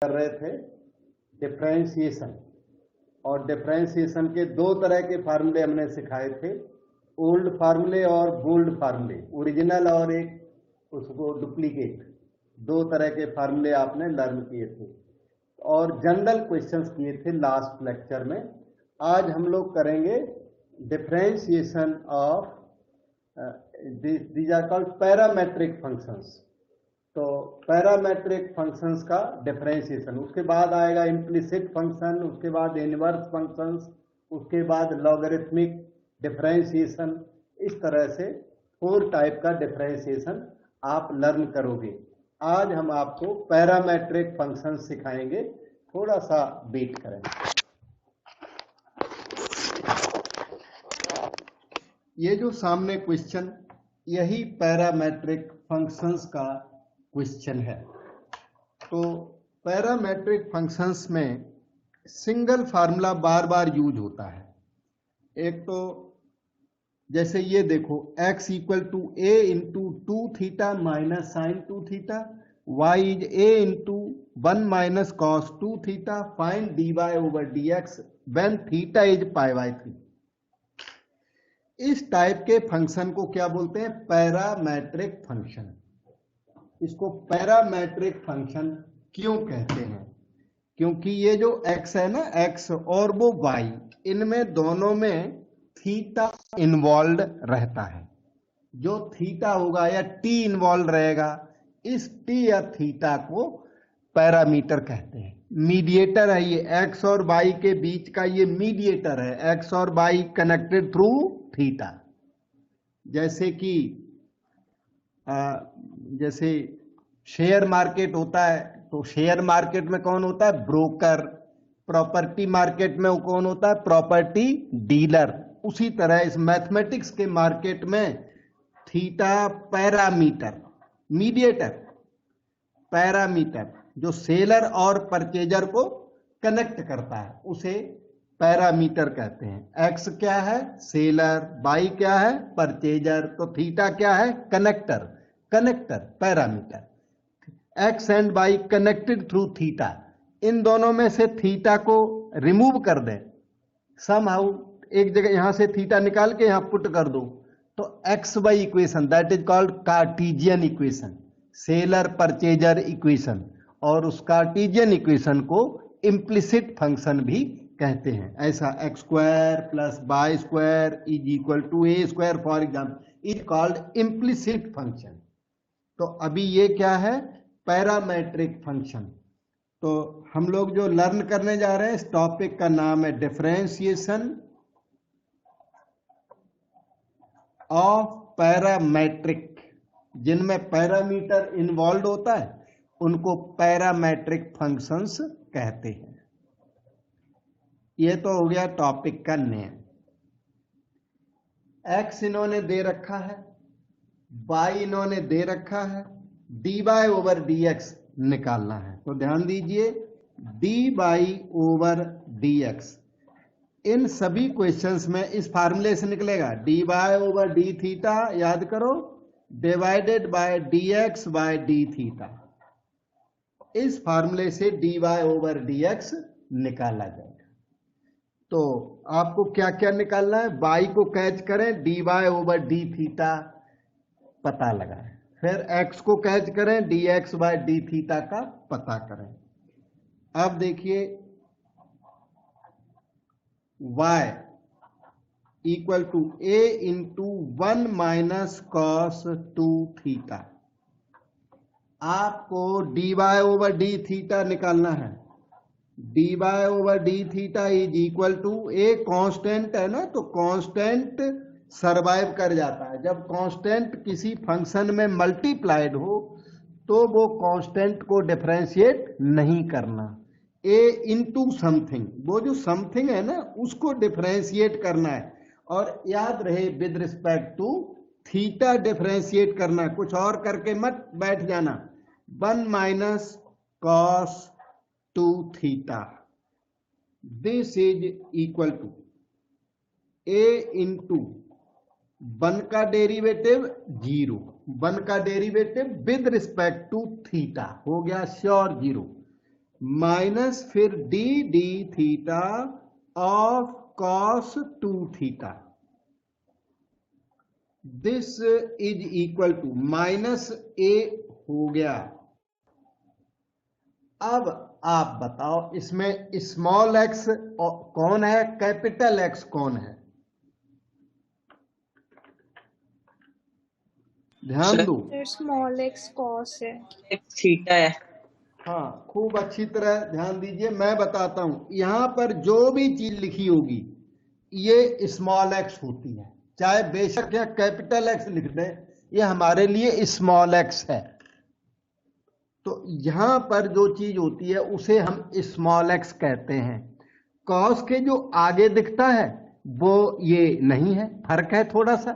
कर रहे थे डिफरेंशिएशन, और डिफरेंशिएशन के दो तरह के फार्मूले हमने सिखाए थे, ओल्ड फार्मूले और बोल्ड फार्मूले, ओरिजिनल और एक उसको डुप्लीकेट, दो तरह के फार्मूले आपने लर्न किए थे और जनरल क्वेश्चंस किए थे लास्ट लेक्चर में। आज हम लोग करेंगे differentiation of these are called parametric functions. तो पैरामेट्रिक फंक्शंस का डिफरेंशिएशन, उसके बाद आएगा इम्प्लिसिट फंक्शन, उसके बाद इनवर्स फंक्शंस, उसके बाद लॉगरिथमिक डिफरेंशिएशन। इस तरह से 4 टाइप का डिफरेंशिएशन आप लर्न करोगे। आज हम आपको पैरामेट्रिक फंक्शंस सिखाएंगे, थोड़ा सा वेट करें। ये जो सामने क्वेश्चन, यही पैरामेट्रिक फंक्शंस का क्वेश्चन है। तो पैरामेट्रिक फंक्शंस में सिंगल फार्मूला बार बार यूज होता है। एक तो जैसे ये देखो, x equal to a into 2 theta minus sine 2 theta, y is a into 1 minus cos 2 theta, find dy over dx when theta is pi by 3। इस टाइप के फंक्शन को क्या बोलते हैं? Parametric function. इसको पैरामेट्रिक फंक्शन क्यों कहते हैं? क्योंकि ये जो x है ना, x और वो y, इनमें दोनों में थीटा इन्वॉल्व रहता है। जो थीटा होगा या t इन्वॉल्व रहेगा, इस t या थीटा को पैरामीटर कहते हैं। मीडिएटर है ये, x और y के बीच का ये मीडिएटर है। x और y कनेक्टेड थ्रू थीटा। जैसे कि जैसे शेयर मार्केट होता है, तो शेयर मार्केट में कौन होता है? ब्रोकर। प्रॉपर्टी मार्केट में कौन होता है? Property dealer. उसी तरह इस मैथमेटिक्स के मार्केट में थीटा पैरामीटर, मीडिएटर पैरामीटर, जो सेलर और परचेजर को कनेक्ट करता है, उसे पैरामीटर कहते हैं। x क्या है? सेलर। y क्या है? परचेजर। तो थीटा क्या है? Connector. Connector parameter. x and y connected through theta. इन दोनों में से थीटा को रिमूव कर दें समहाउ, एक जगह यहां से थीटा निकाल के यहां पुट कर दो, तो x y equation, that is called Cartesian equation, seller purchaser equation. और उस कार्टेशियन इक्वेशन को इम्प्लिसिट फंक्शन भी कहते हैं। ऐसा x square plus y square is equal to a square for example is called implicit function. तो अभी ये क्या है? Parametric function. तो हम लोग जो लर्न करने जा रहे हैं, इस टॉपिक का नाम है डिफरेंशिएशन ऑफ पैरामेट्रिक। जिनमें पैरामीटर इन्वॉल्व होता है उनको पैरामेट्रिक फंक्शंस कहते हैं। ये तो हो गया टॉपिक का नेम। x इन्होंने दे रखा है, y इन्होंने दे रखा है, dy ओवर dx निकालना है। तो ध्यान दीजिए, dy ओवर dx इन सभी क्वेश्चंस में इस फार्मूले से निकलेगा। dy ओवर d थीटा, याद करो, divided by dx by d theta. इस फार्मूले से dy ओवर dx निकाला जाएगा। तो आपको क्या क्या निकालना है? y को कैच करें, dy ओवर d थीटा पता लगाएं। फिर x को कैच करें, dx बाय d थीटा का पता करें। अब देखिए, y equal to a into 1 minus cos 2 theta. आपको dy ओवर d थीटा निकालना है। dy over d theta is equal to, a constant है ना, तो कांस्टेंट सरवाइव कर जाता है। जब कांस्टेंट किसी फंक्शन में मल्टीप्लाइड हो तो वो कांस्टेंट को डिफरेंशिएट नहीं करना। ए इंटू समथिंग, वो जो समथिंग है ना उसको डिफरेंशिएट करना है। और याद रहे, with respect to theta differentiate करना है, कुछ और करके मत बैठ जाना। 1 minus cos 2 theta, this is equal to a into 1 का डेरिवेटिव 0, 1 का derivative with respect to theta हो गया श्योर 0, माइनस फिर d d theta of cos 2 theta, this is equal to minus a हो गया। अब आप बताओ इसमें स्मॉल एक्स कौन है, कैपिटल एक्स कौन है? ध्यान दो। स्मॉल एक्स कॉस है, थीटा है। हाँ, खूब अच्छी तरह ध्यान दीजिए, मैं बताता हूं। यहां पर जो भी चीज लिखी होगी ये स्मॉल एक्स होती है, चाहे बेशक या कैपिटल एक्स लिख दें, ये हमारे लिए स्मॉल एक्स है। तो यहां पर जो चीज होती है उसे हम स्मॉल एक्स कहते हैं। कॉस के जो आगे दिखता है वो ये नहीं है, फर्क है थोड़ा सा,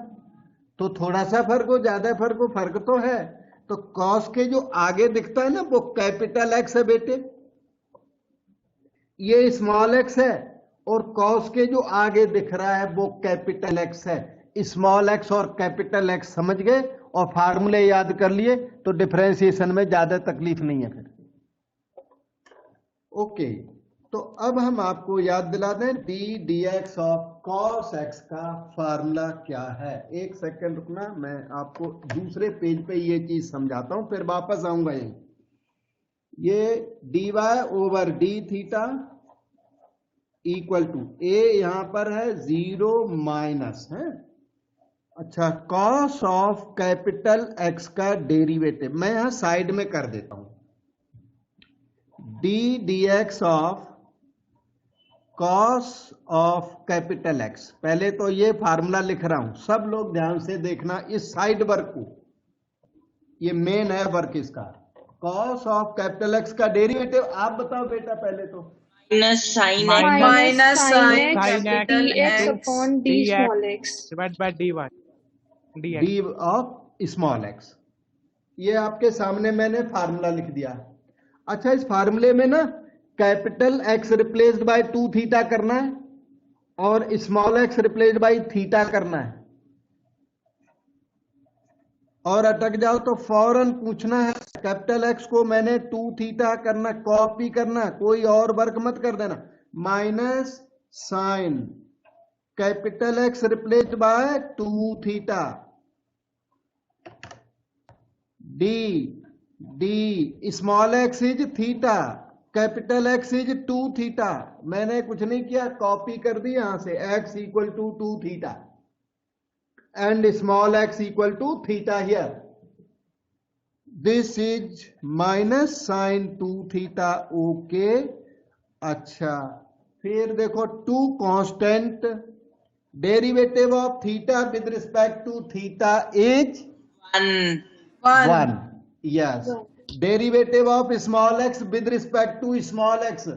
तो थोड़ा सा फर्क हो, ज्यादा फर्क हो, फर्क तो है। तो कॉस के जो आगे दिखता है ना वो कैपिटल एक्स है बेटे, ये स्मॉल एक्स है, और कॉस के जो आगे दिख रहा है वो कैपिटल एक्स है। स्मॉल एक्स और कैपिटल एक्स समझ गए और फार्मूले याद कर लिए तो डिफरेंशिएशन में ज्यादा तकलीफ नहीं है फिर। ओके, तो अब हम आपको याद दिला दें D d x of cos x का फार्मूला क्या है। एक सेकंड रुकना, मैं आपको दूसरे पेज पे ये चीज समझाता हूं, फिर वापस आऊंगा यहीं। ये d y over d theta equal to a, यहां पर है 0 माइनस है, अच्छा, कॉस ऑफ कैपिटल एक्स का डेरिवेटिव मैं यहां साइड में कर देता हूं, d d x of cos of capital X. पहले तो ये फार्मूला लिख रहा हूं, सब लोग ध्यान से देखना इस साइड वर्क को, ये मेन है वर्क इसका। कॉस ऑफ कैपिटल एक्स का डेरिवेटिव आप बताओ बेटा पहले तो। Minus sine minus sine sin x d x upon d small x divide by d y d of small x, ये आपके सामने मैंने फार्मूला लिख दिया। अच्छा, इस फार्मूले में ना capital x replaced by 2 theta करना है और small x replaced by theta करना है, और अटक जाओ तो फौरन पूछना है कैपिटल एक्स को मैंने 2 थीटा करना, कॉपी करना, कोई और वर्क मत कर देना। Minus sine capital x replaced by 2 theta, d d small x is theta, capital x is 2 theta. मैंने कुछ नहीं किया, कॉपी कर दी यहां से, x equal to 2 theta and small x equal to theta here. This is minus sin 2 theta. Okay. अच्छा, फिर देखो 2 constant, derivative of theta with respect to theta is 1. Yes. Derivative of small x with respect to small x,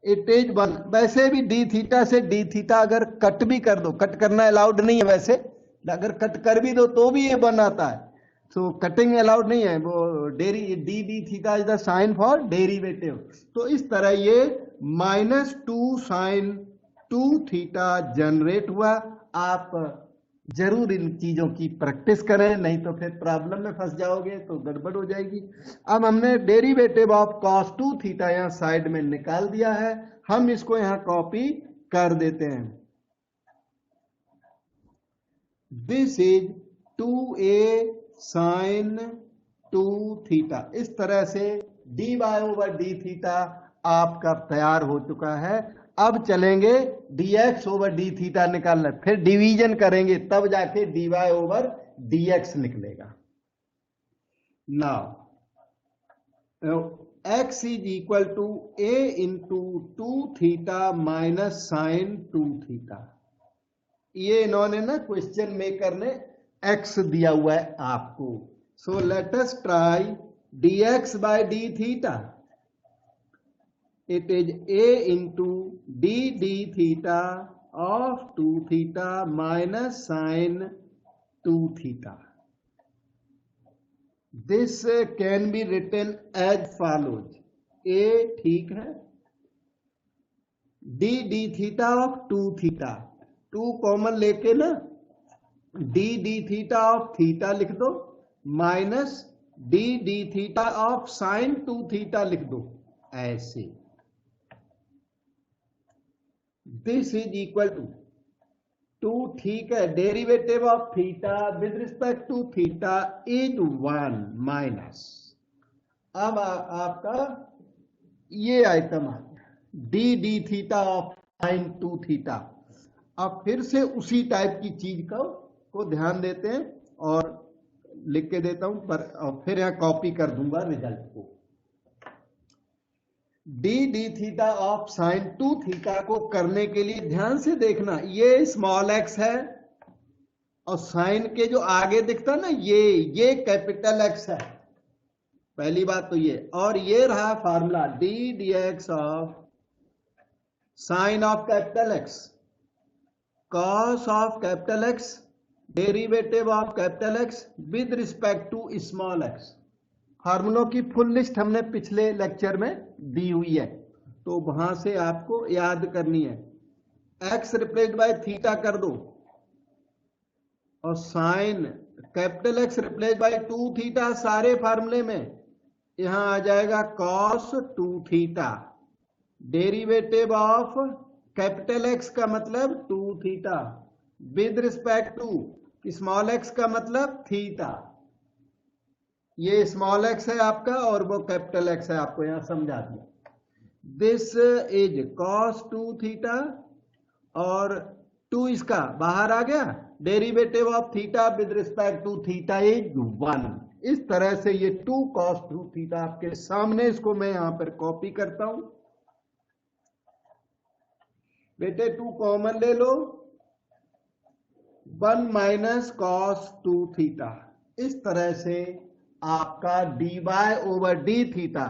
it is 1. वैसे भी d theta से d theta अगर cut भी कर दो, कट करना अलाउड नहीं है वैसे, अगर कट कर भी दो तो भी ये 1 आता है, तो कटिंग अलाउड नहीं है। वो d d theta is the sign for derivative. तो इस तरह ये -2 साइन 2 थीटा जनरेट हुआ। आप जरूर इन चीजों की प्रैक्टिस करें, नहीं तो फिर प्रॉब्लम में फंस जाओगे, तो गड़बड़ हो जाएगी। अब हमने डेरिवेटिव ऑफ cos 2 थीटा यहां साइड में निकाल दिया है, हम इसको यहां कॉपी कर देते हैं। This is 2a sine 2 theta. इस तरह से d y over d theta आपका तैयार हो चुका है। अब चलेंगे dx ओवर डी थीटा निकालना, फिर डिवीजन करेंगे तब जाके dy ओवर dx निकलेगा। Now x is equal to a into 2 theta minus sine 2 theta. ये इन्होंने ना क्वेश्चन मेकर ने x दिया हुआ है आपको, so let us try dx by d theta. It is a into d d theta of 2 theta minus sine 2 theta. This can be written as follows. a ठीक है, d d theta of 2 theta, 2 common लेके ना d d theta of theta लिख दो, minus d d theta of sine 2 theta लिख दो। ऐसे this is equal to ठीक है, derivative of theta with respect to theta is 1 minus, अब आपका ये आइटम आ गया d theta of sine 2 theta. अब फिर से उसी टाइप की चीज को ध्यान देते हैं और लिख के देता हूं, पर और फिर यहां कॉपी कर दूंगा रिजल्ट को। D theta of sine 2 theta को करने के लिए ध्यान से देखना, ये स्मॉल एक्स है और साइन के जो आगे दिखता ना ये कैपिटल एक्स है, पहली बात तो ये। और ये रहा formula d x of sine of capital X cos of capital x derivative of capital x with respect to small x. फार्मूलों की फुल लिस्ट हमने पिछले लेक्चर में दी हुई है, तो वहां से आपको याद करनी है। एक्स रिप्लेस्ड बाय थीटा कर दो और sine capital x replaced by 2 theta, सारे फार्मूले में यहां आ जाएगा cos 2 theta. Derivative of capital x का मतलब 2 theta with respect to small x का मतलब थीटा। ये स्मॉल एक्स है आपका और वो कैपिटल एक्स है, आपको यहां समझा दिया। दिस इज कॉस 2 थीटा और 2 इसका बाहर आ गया, derivative of theta with respect to theta is 1। इस तरह से ये 2 कॉस 2 थीटा आपके सामने, इसको मैं यहां पर कॉपी करता हूं। बेटे 2 कॉमन ले लो, 1 माइनस कॉस 2 थीटा। इस तरह से आपका dy ओवर डी थीटा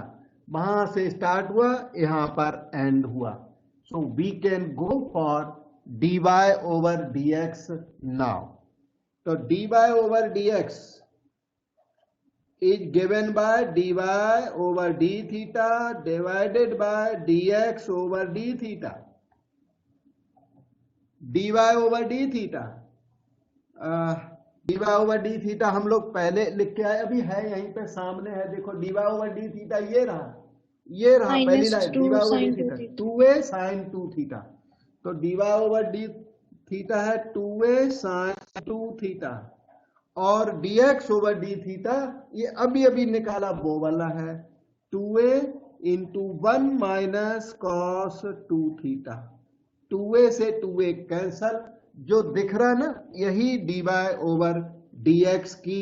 वहां से स्टार्ट हुआ, यहां पर एंड हुआ। So we can go for dy over dx now. तो dy over dx is given by dy over d theta divided by dx over d theta. dy over d theta d y over d theta हम लोग पहले लिख के आए, अभी है यहीं पे सामने है, देखो d y over d theta ये रहा पहली line d y over d theta 2a sin 2 theta. तो d y over d theta है 2a sin 2 थीटा और dx ओवर डी थीटा ये अभी निकाला वो वाला है 2a into 1 minus cos 2 theta. 2a से 2a कैंसल, जो दिख रहा ना यही dy ओवर dx की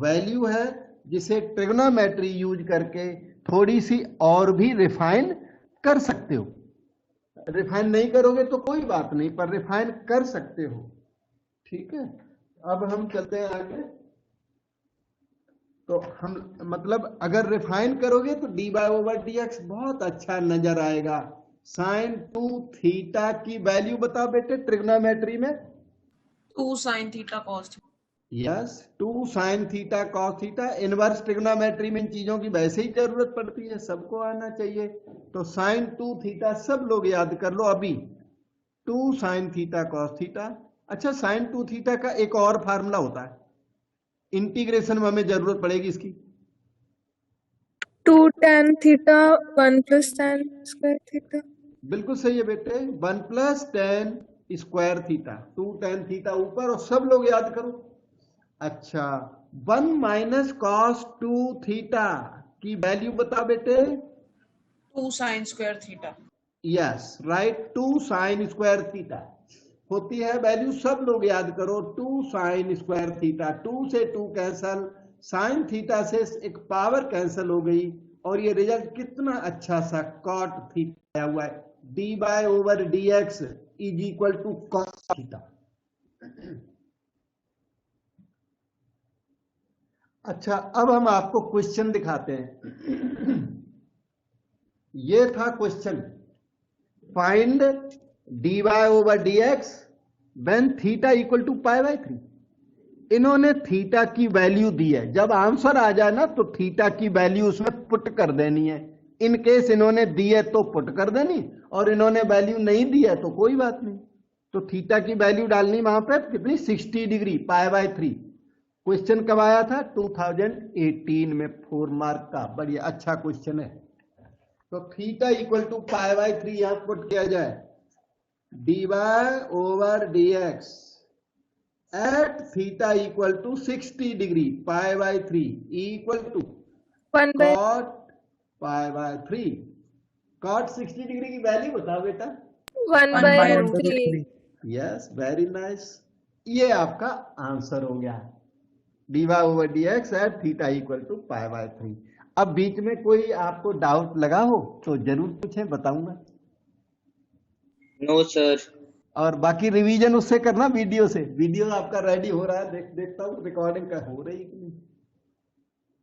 वैल्यू है, जिसे ट्रिग्नोमेट्री यूज करके थोड़ी सी और भी रिफाइन कर सकते हो। रिफाइन नहीं करोगे तो कोई बात नहीं, पर रिफाइन कर सकते हो। ठीक है, अब हम चलते हैं आगे। तो हम मतलब अगर रिफाइन करोगे तो dy ओवर dx बहुत अच्छा नजर आएगा। साइन 2 थीटा की वैल्यू बताओ बेटे ट्रिग्नोमेट्री में। 2 sin theta cos theta. Yes, 2 sign theta cos theta. Inverse trigonometry में इन चीजों की वैसे ही जरूरत पड़ती है, सबको आना चाहिए। तो साइन 2 थीटा सब लोग याद कर लो अभी, 2 साइन थीटा कॉस थीटा। अच्छा, साइन 2 थीटा का एक और फार्मूला होता है, इंटीग्रेशन में हमें जरूरत पड़ेगी इसकी। 2 tan theta 1 plus tan square theta. बिल्कुल सही है बेटे, 1 plus ten square theta. 2 tan theta ऊपर और सब लोग याद करो। अच्छा, 1 माइनस कॉस 2 थीटा की वैल्यू बता बेटे। 2 sin square theta. Yes right, 2 sign square theta होती है वैल्यू, सब लोग याद करो। 2 साइन स्क्वायर थीटा, 2 से 2 कैंसल, साइन थीटा से एक पावर कैंसिल हो गई और ये रिजल्ट कितना अच्छा सा कॉट थीटा आया हुआ है। dy over dx is equal to cos theta. अच्छा, अब हम आपको क्वेश्चन दिखाते हैं। ये था question, find dy over dx when theta equal to π/3। इन्होंने थीटा की वैल्यू दी है, जब आंसर आ जाए ना तो थीटा की वैल्यू उसमें पुट कर देनी है। इन केस इन्होंने दी है तो पुट कर देनी, और इन्होंने वैल्यू नहीं दी है तो कोई बात नहीं। तो थीटा की वैल्यू डालनी वहां पे कितनी, 60 डिग्री π/3। क्वेश्चन कब आया था, 2018 में, 4 मार्क का। बढ़िया अच्छा क्वेश्चन है। तो theta equal to pi by 3 यहां पुट किया जाए, dy over dx at theta equal to 60 degree pi by 3 equal to 1 by cot pi by 3। cot 60 degree की वैल्यू बताओ बेटा। 1 1 by by root root 3. Yes, very nice, ये आपका answer हो गया, dy over dx at theta equal to pi by 3। अब बीच में कोई आपको डाउट लगा हो तो जरूर पूछें, बताऊंगा। No sir. और बाकी रिवीजन उससे करना, वीडियो से। वीडियो आपका रेडी हो रहा है, देखता हूँ रिकॉर्डिंग का हो रही कि नहीं।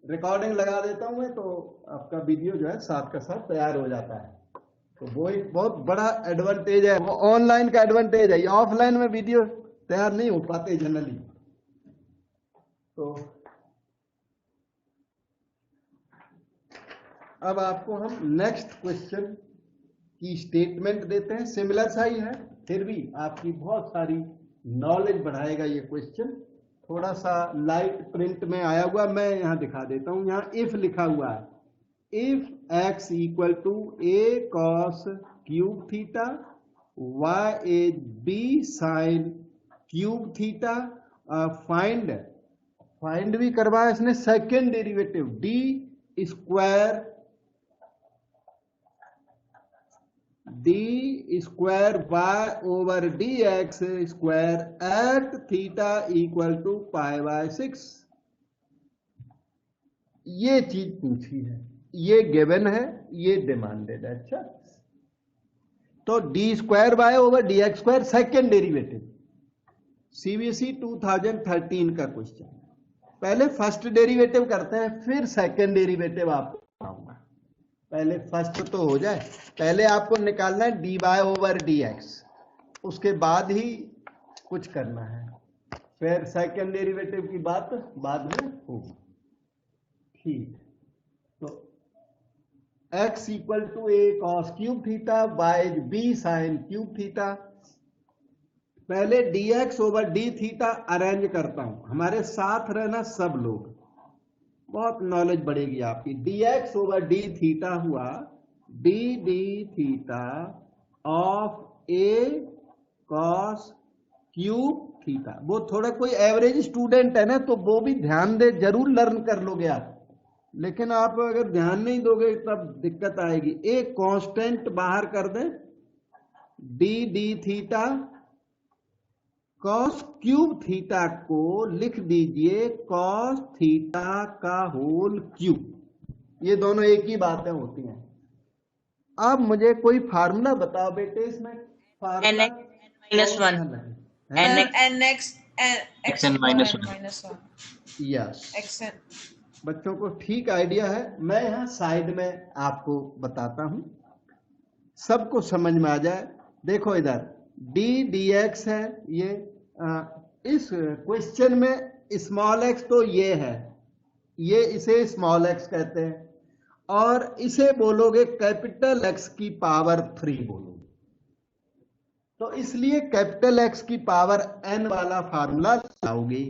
रिकॉर्डिंग लगा देता हूँ मैं, तो आपका वीडियो जो है साथ का साथ तैयार हो जाता है। तो वो एक बहुत बड़ा एडवांटेज है, वो ऑनलाइन का एडवांटेज है। ये ऑफलाइन में वीडियो तैयार नहीं हो पाते जनरली। तो अब आपको हम नेक्स्ट क्वेश्चन की स्टेटमेंट देते हैं, सिमिलर सा ही है, फिर भी आपकी बहुत सारी नॉलेज बढ़ाएगा ये क्वेश्चन। थोड़ा सा लाइट प्रिंट में आया हुआ, मैं यहां दिखा देता हूं। यहां इफ लिखा हुआ है, if x equal to a cos cube theta y is b sin cube theta. Find भी करवाया इसने second derivative d square y over dx square at theta equal to pi by 6। ये चीज पूछी है, ये गिवन है, ये डिमांडेड है। अच्छा, तो d square y over d x square second derivative, CBSE 2013 का क्वेश्चन। पहले फर्स्ट डेरिवेटिव करते हैं, फिर सेकेंड डेरिवेटिव आपको बताऊंगा। पहले फर्स्ट तो हो जाए, पहले आपको निकालना है d y over d x, उसके बाद ही कुछ करना है, फिर सेकेंड डेरिवेटिव की बात बाद में होगी। ठीक, तो x equal to a cos cube theta y b sin cube theta. पहले dx over d theta arrange करता हूं, हमारे साथ रहना सब लोग, बहुत नॉलेज बढ़ेगी आपकी। dx ओवर d थीटा हुआ d d theta of a cos cube theta. वो थोड़ा कोई एवरेज स्टूडेंट है ना, तो वो भी ध्यान दे, जरूर लर्न कर लोगे आप, लेकिन आप अगर ध्यान नहीं दोगे तब दिक्कत आएगी। एक कांस्टेंट बाहर कर दें, D d theta cos cube theta को लिख दीजिए कॉस थीटा का होल क्यूब। ये दोनों एक ही बातें होती हैं। अब मुझे कोई फार्मूला बताओ बेटे, इसमें formula -1 xn minus 1 yes, xn बच्चों को ठीक आइडिया है। मैं यहां साइड में आपको बताता हूं, सबको समझ में आ जाए। देखो इधर d dx है, ये इस क्वेश्चन में स्मॉल x तो ये है, ये इसे स्मॉल x कहते हैं, और इसे बोलोगे कैपिटल X की पावर 3 बोलोगे। तो इसलिए कैपिटल X की पावर n वाला फार्मूला लाओगे,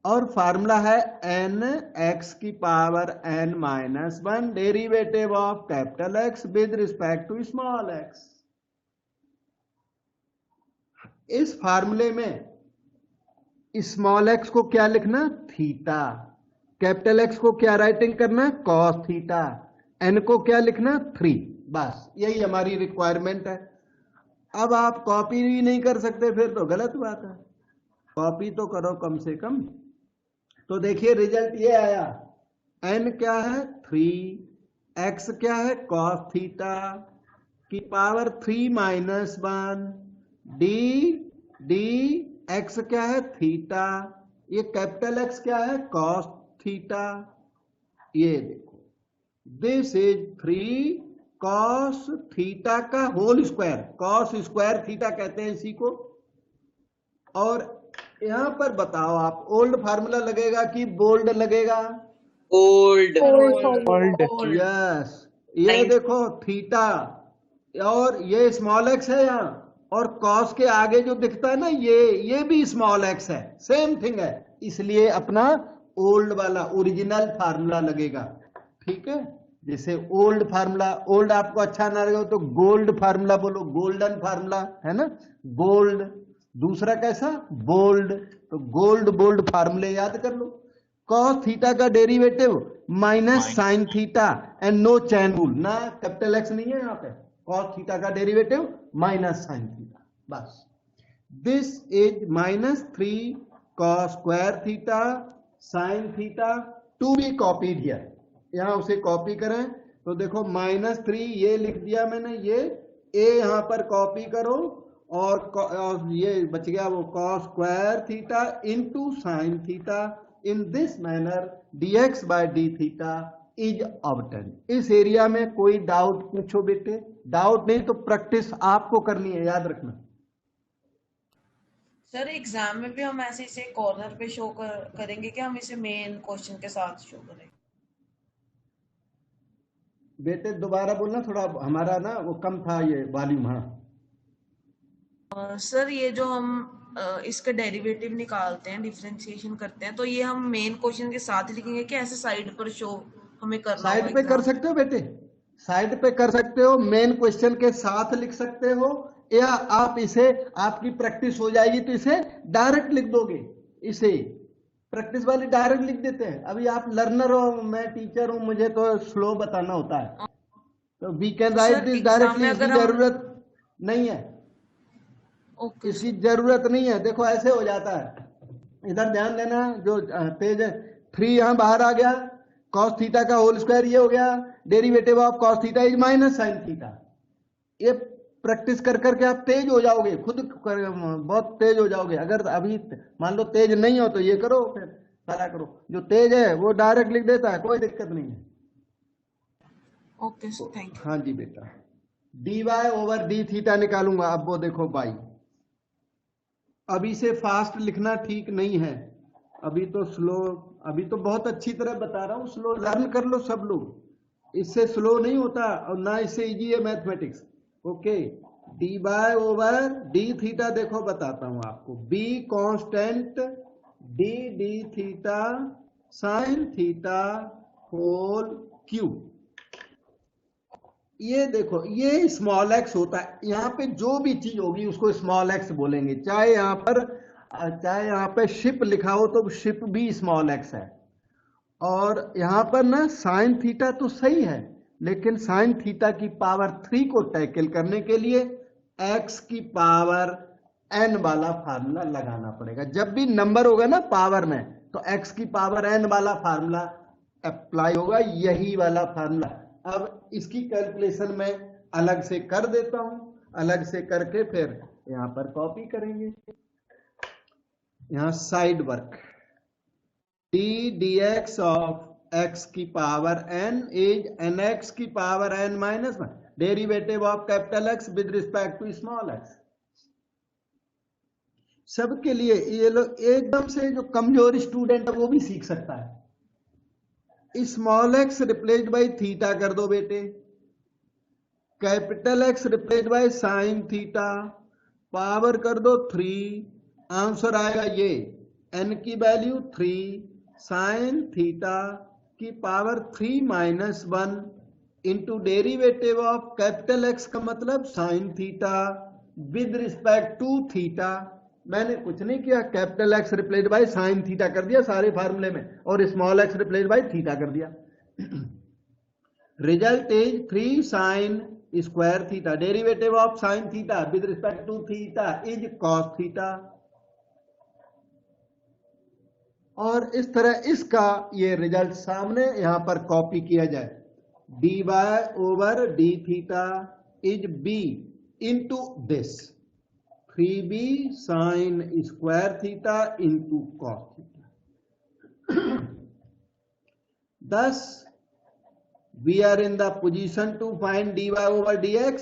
और फार्मूला है n x की power n minus 1 derivative of capital X with respect to small x। इस फार्मूले में स्मॉल x को क्या लिखना, थीटा, कैपिटल X को क्या राइटिंग करना, कॉस थीटा, n को क्या लिखना, 3। बस यही हमारी रिक्वायरमेंट है। अब आप कॉपी भी नहीं कर सकते, फिर तो गलत बात है, कॉपी तो करो कम से कम। तो देखिए रिजल्ट ये आया, n क्या है 3, x क्या है cos थीटा की पावर 3 माइनस 1, d x क्या है थीटा, ये कैपिटल X क्या है cos थीटा। ये देखो, दिस इज 3 cos थीटा का whole square, cos square theta कहते हैं इसी को। और यहां पर बताओ आप, ओल्ड फार्मूला लगेगा कि बोल्ड लगेगा, ओल्ड। यस। ये देखो थीटा, और ये स्मॉल x है यहाँ, और कॉस के आगे जो दिखता है ना, ये भी स्मॉल x है, सेम थिंग है, इसलिए अपना ओल्ड वाला ओरिजिनल फार्मूला लगेगा। ठीक है, जैसे ओल्ड फार्मूला, ओल्ड आपको अच्छा ना लगे तो गोल्ड फार्मूला बोलो, गोल्डन फार्मूला है ना, गोल्ड। दूसरा कैसा, बोल्ड, तो गोल्ड बोल्ड फार्मूले याद कर लो। कॉस थीटा का derivative minus sine theta and no chain rule, ना कैपिटल एक्स नहीं है यहाँ पे, कॉस थीटा का डेरिवेटिव माइनस साइन थीटा, बस। This is minus 3 cos square theta sine theta to be copied here. यहां उसे कॉपी करें तो देखो -3 ये लिख दिया मैंने, ये ए यहां पर कॉपी करो और ये बच गया वो cos square theta into sine theta. In this manner dx by d theta is obtain. इस एरिया में कोई डाउट पूछो बेटे, डाउट नहीं तो प्रैक्टिस आपको करनी है, याद रखना। सर एग्जाम में भी हम ऐसे इसे कॉर्नर पे शो करेंगे कि हम इसे मेन क्वेश्चन के साथ शो करेंगे? बेटे दोबारा बोलना, थोड़ा हमारा ना वो कम था ये वॉल्यूम। हाँ सर ये जो हम इसका डेरिवेटिव निकालते हैं, डिफरेंशिएशन करते हैं, तो ये हम मेन क्वेश्चन के साथ लिखेंगे कि ऐसे साइड पर शो हमें करना साइड पे कर सकते हो बेटे, साइड पे कर सकते हो, मेन क्वेश्चन के साथ लिख सकते हो, या आप इसे, आपकी प्रैक्टिस हो जाएगी तो इसे डायरेक्ट लिख दोगे। इसे प्रैक्टिस वाली डायरेक्ट लिख देते हैं। अभी आप लर्नर हो, मैं टीचर हूं, मुझे तो स्लो बताना होता है, तो we can write this directly. इसकी जरूरत नहीं है, इसकी जरूरत नहीं है। देखो ऐसे हो जाता है, इधर ध्यान देना, जो तेज है 3 यहां बाहर आ गया, कॉस थीटा का होल स्क्वायर ये हो गया, derivative of cos theta is minus sine theta. ये प्रैक्टिस कर करके आप तेज हो जाओगे, खुद बहुत तेज हो जाओगे। अगर अभी मान लो तेज नहीं हो तो ये करो, फिर सारा करो। जो तेज है वो डायरेक्ट लिख देता है, कोई दिक्कत नहीं है। Okay sir, thank you. हाँ जी बेटा, dy ओवर डी थीटा निकालूंगा। अब वो देखो बाई, अभी से फास्ट लिखना ठीक नहीं है, अभी तो स्लो, अभी तो बहुत अच्छी तरह बता रहा हूं, स्लो लर्न कर लो सब लोग, इससे स्लो नहीं होता और ना इससे इजी है mathematics. Okay, dy over d theta, देखो बताता हूं आपको, b constant d theta sine theta whole cube. ये देखो, ये स्मॉल एक्स होता है, यहाँ पे जो भी चीज होगी उसको स्मॉल एक्स बोलेंगे, चाहे यहाँ पे शिप लिखा हो तो शिप भी स्मॉल एक्स है। और यहाँ पर ना साइन थीटा तो सही है, लेकिन साइन थीटा की पावर 3 को टैकल करने के लिए x की पावर n वाला फार्मूला लगाना पड़ेगा। जब भी नंबर होगा ना पावर में, तो x की पावर n वाला फार्मूला अप्लाई होगा, यही वाला फार्मूला। अब इसकी कैलकुलेशन में अलग से कर देता हूं, अलग से करके फिर यहां पर कॉपी करेंगे। यहां side work, dx of x की पावर n इज nx की power n minus 1, derivative of capital X with respect to small x। सबके लिए ये लोग एकदम से, जो कमजोर स्टूडेंट है वो भी सीख सकता है। Small x replaced by theta कर दो बेटे, capital X replaced by sine theta, power कर दो 3, आंसर आएगा ये, n की वैल्यू 3 साइन थीटा की power 3 minus 1 into derivative of capital X का मतलब sine theta with respect to theta. मैंने कुछ नहीं किया, capital X replaced by sine theta कर दिया सारे फार्मूले में, और small x replaced by theta कर दिया। Result is 3 sine square theta, derivative of sine theta with respect to theta is cos theta. और इस तरह इसका ये रिजल्ट सामने यहां पर कॉपी किया जाए, dy over d theta is b into this 3b sine square theta into cos theta. Thus we are in the position to find dy over dx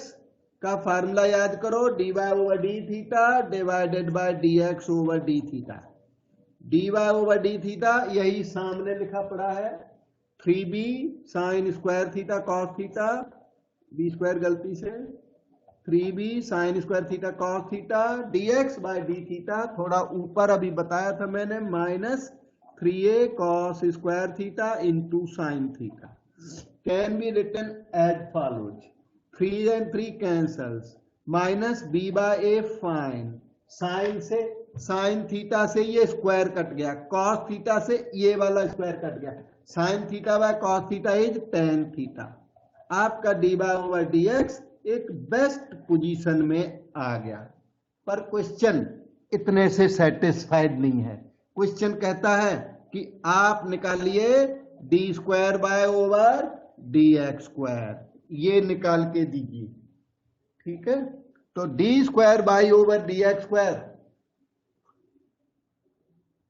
का फार्मूला याद करो, dy over d theta divided by dx over d theta. dy over d theta यही सामने लिखा पड़ा है, 3b sine square theta cos theta, b square गलती से, 3b sine square theta cos theta dx by d theta, थोड़ा ऊपर अभी बताया था मैंने, minus 3a cos square theta into sine theta. can be written as follows. 3 and 3 cancels. Minus b by a fine. Sine से sine theta से ये square cut गया, कॉस थीटा से ये वाला स्क्वायर कट गया, sine theta by cos theta is tan theta. आपका d by over d x एक बेस्ट पोजीशन में आ गया। पर क्वेश्चन इतने से सेटिस्फाइड नहीं है। क्वेश्चन कहता है कि आप निकालिए D square by over d x square, ये निकाल के दीजिए। ठीक है, तो d square by over d x square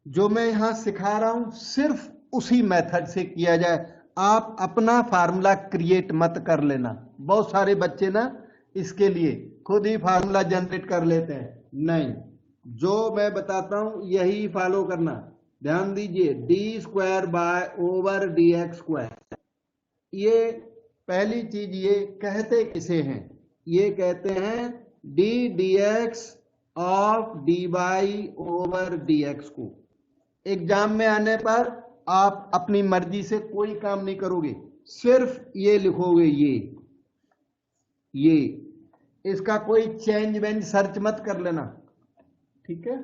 जो मैं यहां सिखा रहा हूं सिर्फ उसी मेथड से किया जाए। आप अपना फार्मूला क्रिएट मत कर लेना। बहुत सारे बच्चे ना इसके लिए खुद ही फार्मूला जनरेट कर लेते हैं, नहीं, जो मैं बताता हूं यही फॉलो करना। ध्यान दीजिए, D square by over d x square, ये पहली चीज ये कहते किसे हैं? ये कहते हैं d d x of D by over d x को। एग्जाम में आने पर आप अपनी मर्जी से कोई काम नहीं करोगे, सिर्फ ये लिखोगे, ये इसका कोई चेंज वेंज सर्च मत कर लेना। ठीक है,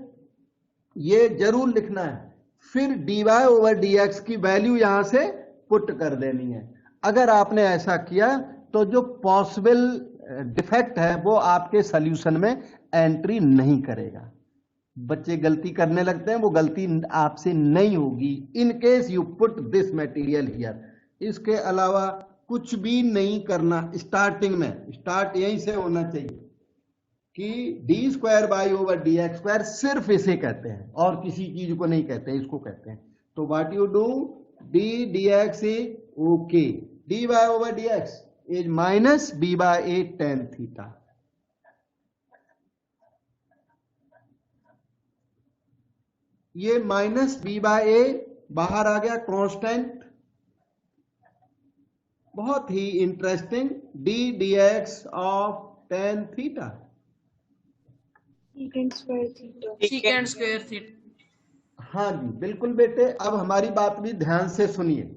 ये जरूर लिखना है। फिर d y over d x की वैल्यू यहां से पुट कर देनी है। अगर आपने ऐसा किया तो जो पॉसिबल डिफेक्ट है वो आपके सॉल्यूशन में एंट्री नहीं करेगा। बच्चे गलती करने लगते हैं, वो गलती आपसे नहीं होगी in case you put this material here. इसके अलावा कुछ भी नहीं करना। स्टार्टिंग में स्टार्ट यहीं से होना चाहिए कि D square by over d x square, सिर्फ इसे कहते हैं और किसी चीज को नहीं कहते, इसको कहते हैं। तो what you do, d d x is okay, d by over d x is minus b by a tan theta. ये माइनस बी बाय ए बाहर आ गया कांस्टेंट, बहुत ही interesting. D d x of tan theta, secant square theta. secant square theta. हाँ जी बिल्कुल बेटे। अब हमारी बात भी ध्यान से सुनिए।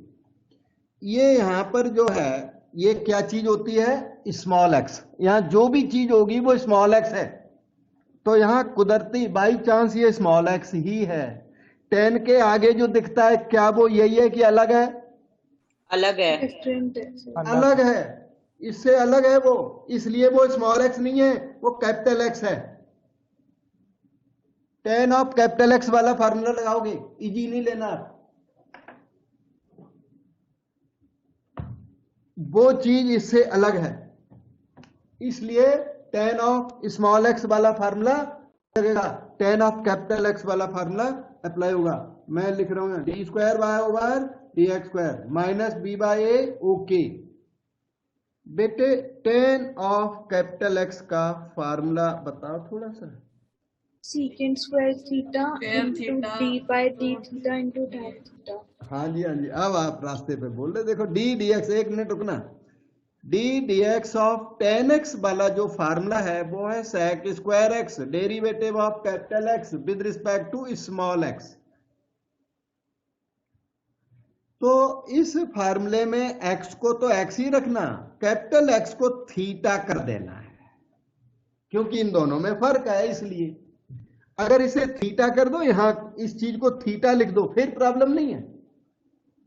ये यहां पर जो है ये क्या चीज होती है? Small x. यहां जो भी चीज होगी वो स्मॉल एक्स है, तो यहां कुदरती बाई चांस ये स्मॉल एक्स ही है। 10 के आगे जो दिखता है क्या वो यही है कि अलग है? अलग है। Different है sir. अलग है, इससे अलग है वो, इसलिए वो स्मॉल एक्स नहीं है, वो कैपिटल एक्स है। 10 ऑफ कैपिटल एक्स वाला फार्मूला लगाओगे, इजी नहीं लेना आप। वो चीज इससे अलग है, इसलिए 10 ऑफ स्मॉल एक्स वाला फार्मूला लगेगा, 10 ऑफ कैपिटल एक्स वाला फार्मूला अप्लाई होगा। मैं लिख रहा हूं d square by over d x square minus b by a. Okay बेटे, 10 ऑफ कैपिटल एक्स का फार्मूला बताओ थोड़ा सा। Secant square theta Square into theta. d by d theta into tan theta. हाँ जी हाँ जी, अब आप रास्ते पे बोल रहे। देखो डी डी एक्स, एक मिनट रुकना। D d x of ten x वाला जो फार्मूला है वो है sec square x derivative of capital x with respect to small x. तो इस फार्मूले में एक्स को तो एक्स ही रखना, कैपिटल एक्स को थीटा कर देना है, क्योंकि इन दोनों में फर्क है। इसलिए अगर इसे थीटा कर दो, यहां इस चीज को थीटा लिख दो, फिर प्रॉब्लम नहीं है।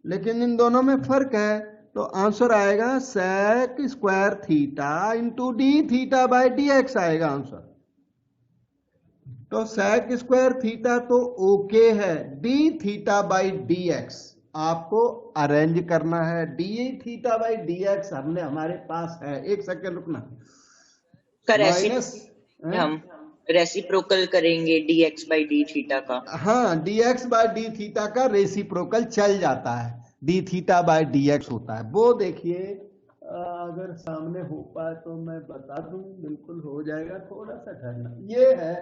लेकिन इन दोनों में फर्क है, तो आंसर आएगा sec square theta into d theta by d x आएगा आंसर। तो sec स्क्वायर थीटा तो ओके है, d theta by d x आपको अरेंज करना है। D theta by d x हमने हमारे पास है। एक सेकेंड रुकना। माइनस हम रेसिप्रोकल करेंगे dx by d थीटा का। हाँ, dx बाय डी थीटा का रेसिप्रोकल चल जाता है, d theta by d x होता है। वो देखिए अगर सामने हो पाए तो मैं बता दूं, बिल्कुल हो जाएगा, थोड़ा सा ठहरना। ये है,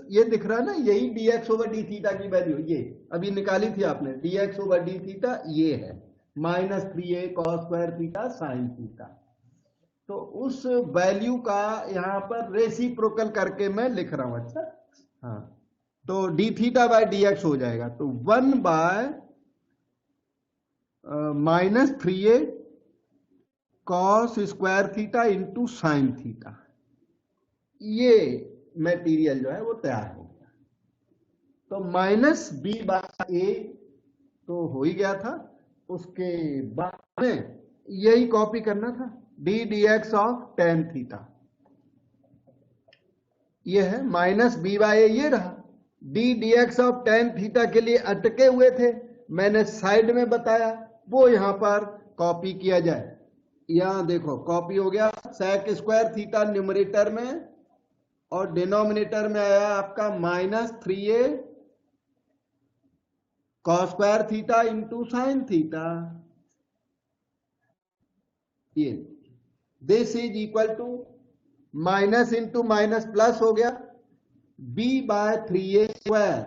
ये दिख रहा है ना, यही dx ओवर डी थीटा की वैल्यू, ये अभी निकाली थी आपने, dx ओवर डी थीटा ये है minus 3a cos square theta sine theta. तो उस वैल्यू का यहां पर रेसिप्रोकल करके मैं लिख रहा हूं। अच्छा हाँ, तो d theta by d x हो जाएगा, तो 1 by -3a cos square theta into sine theta, ये मटेरियल जो है वो तैयार हो गया। तो -b/a तो हो ही गया था, उसके बाद में यही कॉपी करना था, d dx of tan theta, ये है -b/a, ये रहा। d dx of tan theta के लिए अटके हुए थे, मैंने साइड में बताया, वो यहां पर कॉपी किया जाए। यहां देखो कॉपी हो गया, sec स्क्वायर थीटा न्यूमरेटर में और डिनोमिनेटर में आया आपका -3a cos square theta into sine theta, ये this is equal to minus into minus plus हो गया b/3a स्क्वायर,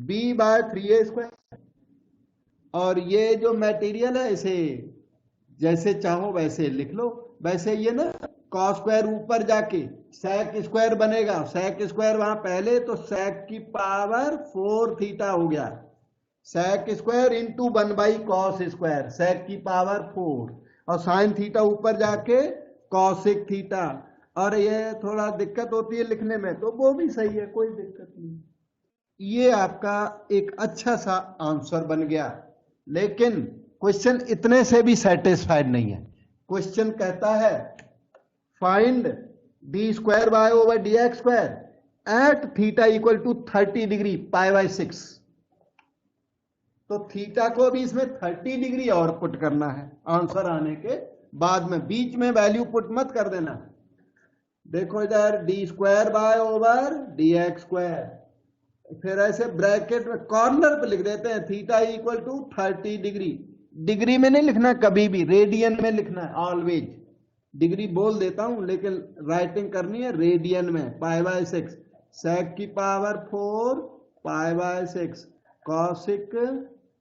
b/3a स्क्वायर। और ये जो मटेरियल है इसे जैसे चाहो वैसे लिख लो। वैसे ये ना cos स्क्वायर ऊपर जाके sec स्क्वायर बनेगा, sec स्क्वायर वहां पहले, तो sec की पावर 4 थीटा हो गया, sec square into 1/cos square, sec की पावर 4, और साइन थीटा ऊपर जाके cosic थीटा। और ये थोड़ा दिक्कत होती है लिखने में, तो वो भी सही है, कोई दिक्कत नहीं। ये आपका एक अच्छा सा आंसर बन गया। लेकिन क्वेश्चन इतने से भी सेटिस्फाइड नहीं है। क्वेश्चन कहता है find d square by over dx square at theta equal to 30 degree π/6। तो थीटा को भी इसमें 30 डिग्री और पुट करना है आंसर आने के बाद में, बीच में वैल्यू पुट मत कर देना। देखो इधर d square by over dx square, फिर ऐसे ब्रैकेट में कॉर्नर पे लिख देते हैं theta equal to 30 degree. Degree में नहीं लिखना कभी भी, रेडियन में लिखना है ऑलवेज। डिग्री बोल देता हूं लेकिन राइटिंग करनी है रेडियन में, π/6, sec की power 4 π/6 cosic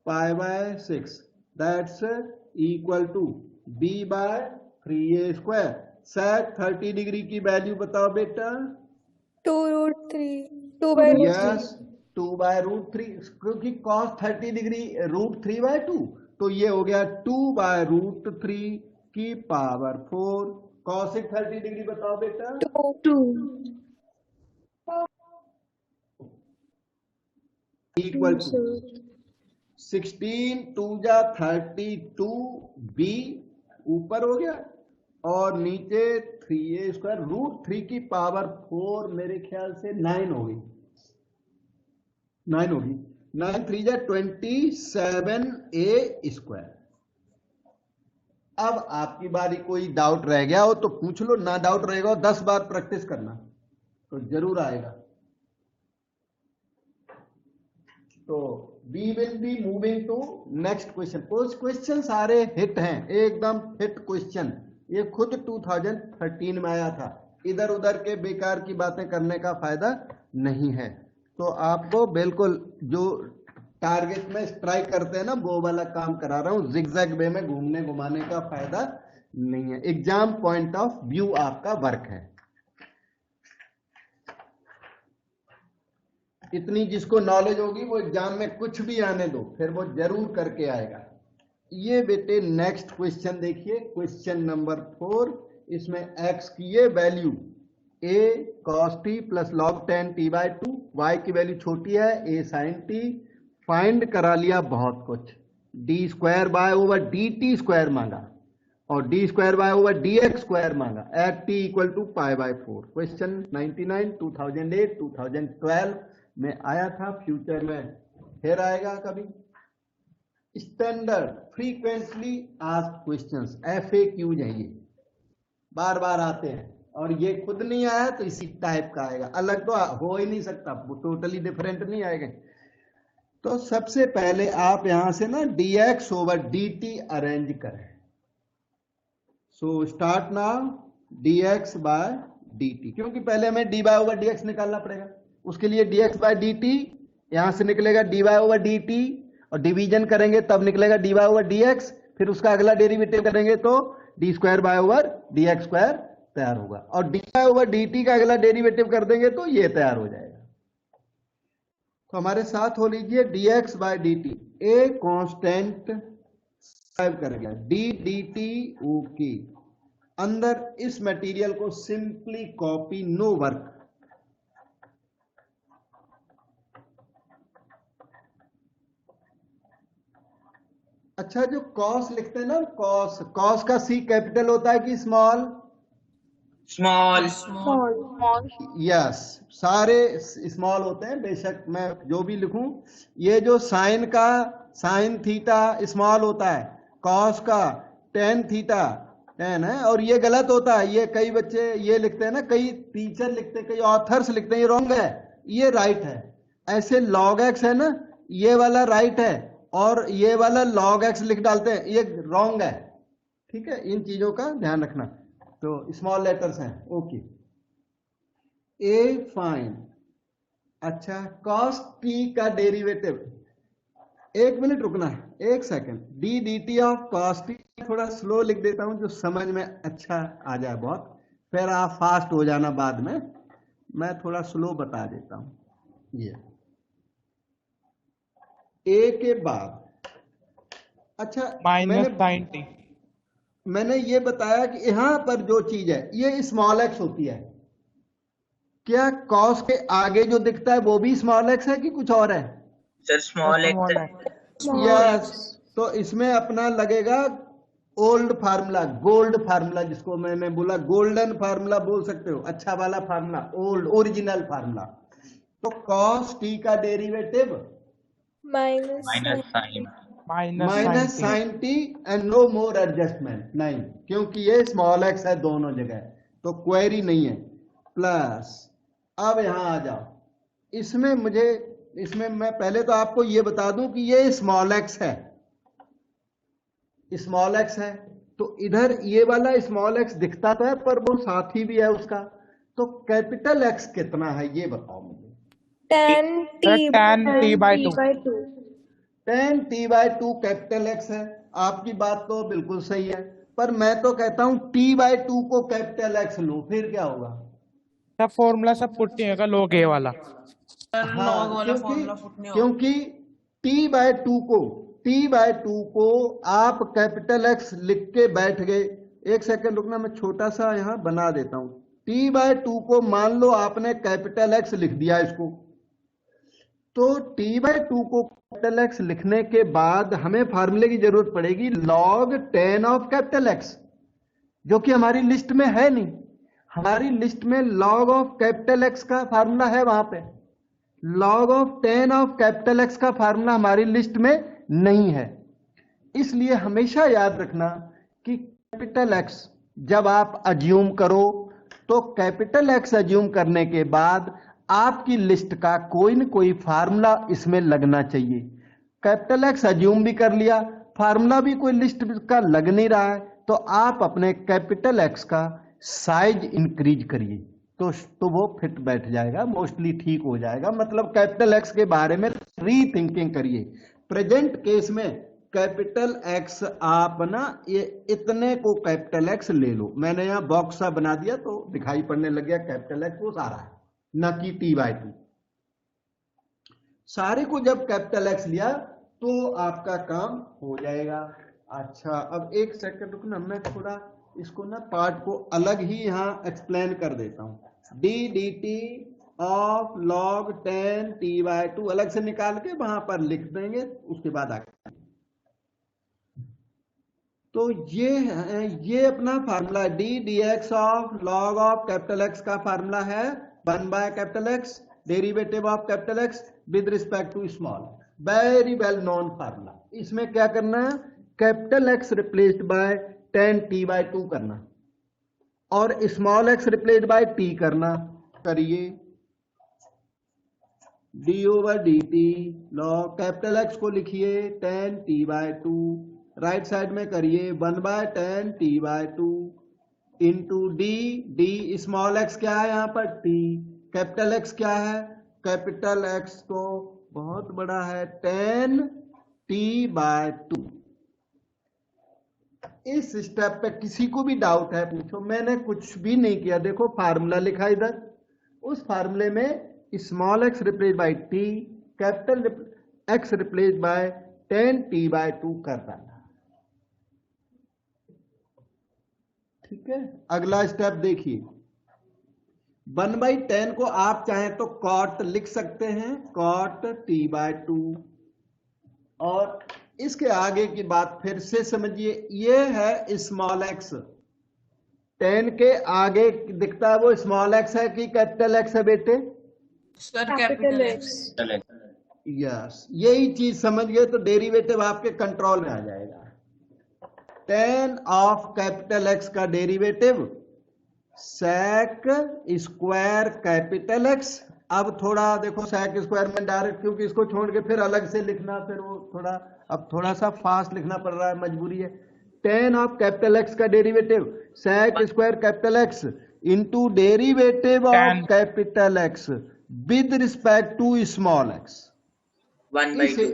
π/6, that's equal to b/3a square. sec 30 degree की वैल्यू बताओ बेटा। 2√3, 2/√3। यस, 2/√3, क्योंकि cos 30 डिग्री √3/2, तो ये हो गया 2/√3 की पावर 4। cosic 30 डिग्री बताओ बेटा। 2 इक्वल टू 16 2 जा 32 b ऊपर हो गया और नीचे 3a स्क्वायर, √3 की पावर 4 मेरे ख्याल से 9 होगी, 9 होगी। 9 3 जा 27a स्क्वायर। अब आपकी बारी, कोई डाउट रह गया हो तो पूछ लो, ना डाउट रहेगा 10 बार प्रैक्टिस करना तो जरूर आएगा। तो we will be moving to next question. Question सारे हिट हैं, एकदम हिट क्वेश्चन। ये खुद 2013 में आया था, इधर उधर के बेकार की बातें करने का फायदा नहीं है। तो आपको बिल्कुल जो टारगेट में स्ट्राइक करते हैं ना, वो वाला काम करा रहा हूं। जिगजैग वे में घूमने घुमाने का फायदा नहीं है, एग्जाम पॉइंट ऑफ व्यू आपका वर्क है। इतनी जिसको नॉलेज होगी वो एग्जाम में कुछ भी आने दो, फिर वो जरूर करके आएगा। ये बेटे नेक्स्ट क्वेश्चन देखिए, क्वेश्चन नंबर 4। इसमें x की ये value a cos t plus log tan t/2, y की वैल्यू छोटी है a sin t। फाइंड करा लिया बहुत कुछ, d square by over dt square मांगा और d square by over dx square मांगा at t equal to π/4। Question 99 2008 2012 में आया था, फ्यूचर में फिर आएगा कभी। Standard frequently asked questions, FAQ है, ये बार बार आते हैं। और ये खुद नहीं आया तो इसी टाइप का आएगा, अलग तो हो ही नहीं सकता, वो टोटली डिफरेंट नहीं आएगा। तो सबसे पहले आप यहां से ना dx ओवर dt अरेंज करें। So start now dx by dt, क्योंकि पहले हमें dy ओवर dx निकालना पड़ेगा। उसके लिए dx बाय dt, यहां से निकलेगा dy ओवर dt और डिवीजन करेंगे तब निकलेगा dy ओवर dx, फिर उसका अगला डेरिवेटिव करेंगे तो d square by over dx square तैयार होगा, और dy ओवर dt का अगला डेरिवेटिव कर देंगे तो ये तैयार हो जाएगा। तो हमारे साथ हो लीजिए dx by dt। A constant कर गया, डी डी टी ओके। अंदर इस मटेरियल को सिंपली कॉपी, नो वर्क। अच्छा, जो कॉस लिखते हैं ना, कॉस, कॉस का सी कैपिटल होता है कि स्मॉल? स्मॉल। यस, सारे स्मॉल होते हैं, बेशक मैं जो भी लिखूं। ये जो साइन का, साइन थीटा स्मॉल होता है, कॉस का टेन थीटा टेन है, और ये गलत होता है। ये कई बच्चे ये लिखते हैं ना, कई टीचर लिखते हैं, कई ऑथर्स लिखते हैं, ये रॉन्ग है, ये राइट है। ऐसे लॉग एक्स है ना, ये वाला राइट है, और ये वाला लॉग एक्स लिख डालते हैं, ये रॉन्ग है। ठीक है, इन चीजों का ध्यान रखना। तो स्मॉल लेटर्स हैं, ओके। A fine. अच्छा, कॉस टी का डेरिवेटिव, एक मिनट रुकना है, एक second. D d t of cos T, थोड़ा स्लो लिख देता हूं जो समझ में अच्छा आ जाए बहुत, फिर आप फास्ट हो जाना बाद में। मैं थोड़ा स्लो बता देता हूं। ये ए के बाद, अच्छा मैंने ये बताया कि यहां पर जो चीज है ये स्मॉल एक्स होती है। क्या कॉस के आगे जो दिखता है वो भी स्मॉल एक्स है कि कुछ और है? सर स्मॉल एक्स है। यस, तो इसमें अपना लगेगा ओल्ड फार्मूला, गोल्ड फार्मूला, जिसको मैंने बोला गोल्डन फार्मूला बोल सकते हो, अच्छा वाला फार्मूला, ओल्ड ओरिजिनल फार्मूला। तो कॉस टी का derivative minus sine t and no more adjustment, नहीं, क्योंकि ये स्मॉल एक्स है दोनों जगह, तो क्वेरी नहीं है। प्लस, अब यहां आ जाओ, इसमें मुझे, इसमें मैं पहले तो आपको ये बता दूं कि ये स्मॉल एक्स है, स्मॉल एक्स है, तो इधर ये वाला स्मॉल एक्स दिखता तो है पर वो साथी भी है उसका। तो कैपिटल एक्स कितना है ये बताओ मुझे। 10t/2। 10t/2 कैपिटल एक्स है। आपकी बात तो बिल्कुल सही है, पर मैं तो कहता हूं t/2 को कैपिटल एक्स लो, फिर क्या होगा? सब फॉर्मूला सब पुट नहीं होगा, log a वाला। लॉग वाला फॉर्मूला फुट नहीं होगा, क्योंकि t/2 को आप कैपिटल एक्स लिख के बैठ गए। एक सेकंड रुकना, मैं छोटा सा यहां बना देता हूं। t/2 को मान लो आपने कैपिटल एक्स लिख दिया इसको, तो t/2 को कैपिटल एक्स लिखने के बाद हमें फार्मूले की जरूरत पड़ेगी log 10 ऑफ कैपिटल एक्स, जो कि हमारी लिस्ट में है नहीं। हमारी लिस्ट में log ऑफ कैपिटल एक्स का फार्मूला है, वहां पे log of 10 of capital x का फार्मूला हमारी लिस्ट में नहीं है। इसलिए हमेशा याद रखना कि कैपिटल एक्स जब आप अज्यूम करो, तो कैपिटल एक्स अज्यूम करने के बाद आपकी लिस्ट का कोई न कोई फार्मूला इसमें लगना चाहिए। कैपिटल एक्स अज्यूम भी कर लिया, फार्मूला भी कोई लिस्ट का लग नहीं रहा है, तो आप अपने कैपिटल एक्स का साइज इंक्रीज करिए, तो वो फिट बैठ जाएगा, मोस्टली ठीक हो जाएगा। मतलब कैपिटल एक्स के बारे में रीथिंकिंग करिए। प्रेजेंट केस में कैपिटल एक्स आप ना ये इतने को कैपिटल एक्स ले लो, मैंने यहां बॉक्स सा बना दिया तो दिखाई पड़ने लग गया कैपिटल एक्स वो सारा है, न कि t/2। सारे को जब कैपिटल एक्स लिया तो आपका काम हो जाएगा। अच्छा, अब एक सेकंड रुकना, मैं थोड़ा इसको ना पार्ट को अलग ही यहां एक्सप्लेन कर देता हूं। D d t of log 10 t/2 अलग से निकाल के वहां पर लिख देंगे, उसके बाद आगे। तो ये अपना formula d d x of log of capital x का फार्मूला है 1/X derivative of capital x with respect to small, very well known formula. इसमें क्या करना है, capital x replaced bye 10 t/2 करना और small x replaced bye t करना। करिए d/dt log कैपिटल एक्स को लिखिए 10 t/2, राइट साइड में करिए 1/10 t/2 into D small x क्या है यहाँ पर t, कैपिटल एक्स क्या है, कैपिटल एक्स तो बहुत बड़ा है 10 t/2। इस स्टेप पे किसी को भी डाउट है पूछो, मैंने कुछ भी नहीं किया। देखो फार्मूला लिखा इधर, उस फार्मूले में small x replace by T, capital x replace by 10t/2 कर डाला। ठीक है, अगला स्टेप देखिए, 1/10 को आप चाहें तो cot लिख सकते हैं, cot t/2। और इसके आगे की बात फिर से समझिए, ये है स्मॉल एक्स, 10 के आगे दिखता है वो स्मॉल एक्स है कि कैपिटल एक्स है बेटे? Sir Capital capital X. X. Yes, यही चीज समझ गए तो डेरिवेटिव आपके कंट्रोल में आ जाएगा। 10 ऑफ कैपिटल एक्स का derivative sec square capital x. अब थोड़ा देखो sec स्क्वायर में डायरेक्ट, क्योंकि इसको छोड़ के फिर अलग से लिखना, फिर वो थोड़ा, अब थोड़ा सा फास्ट लिखना पड़ रहा है, मजबूरी है। 10 ऑफ कैपिटल एक्स का derivative sec square capital x into derivative of 10 capital x with respect to small x. 1/2।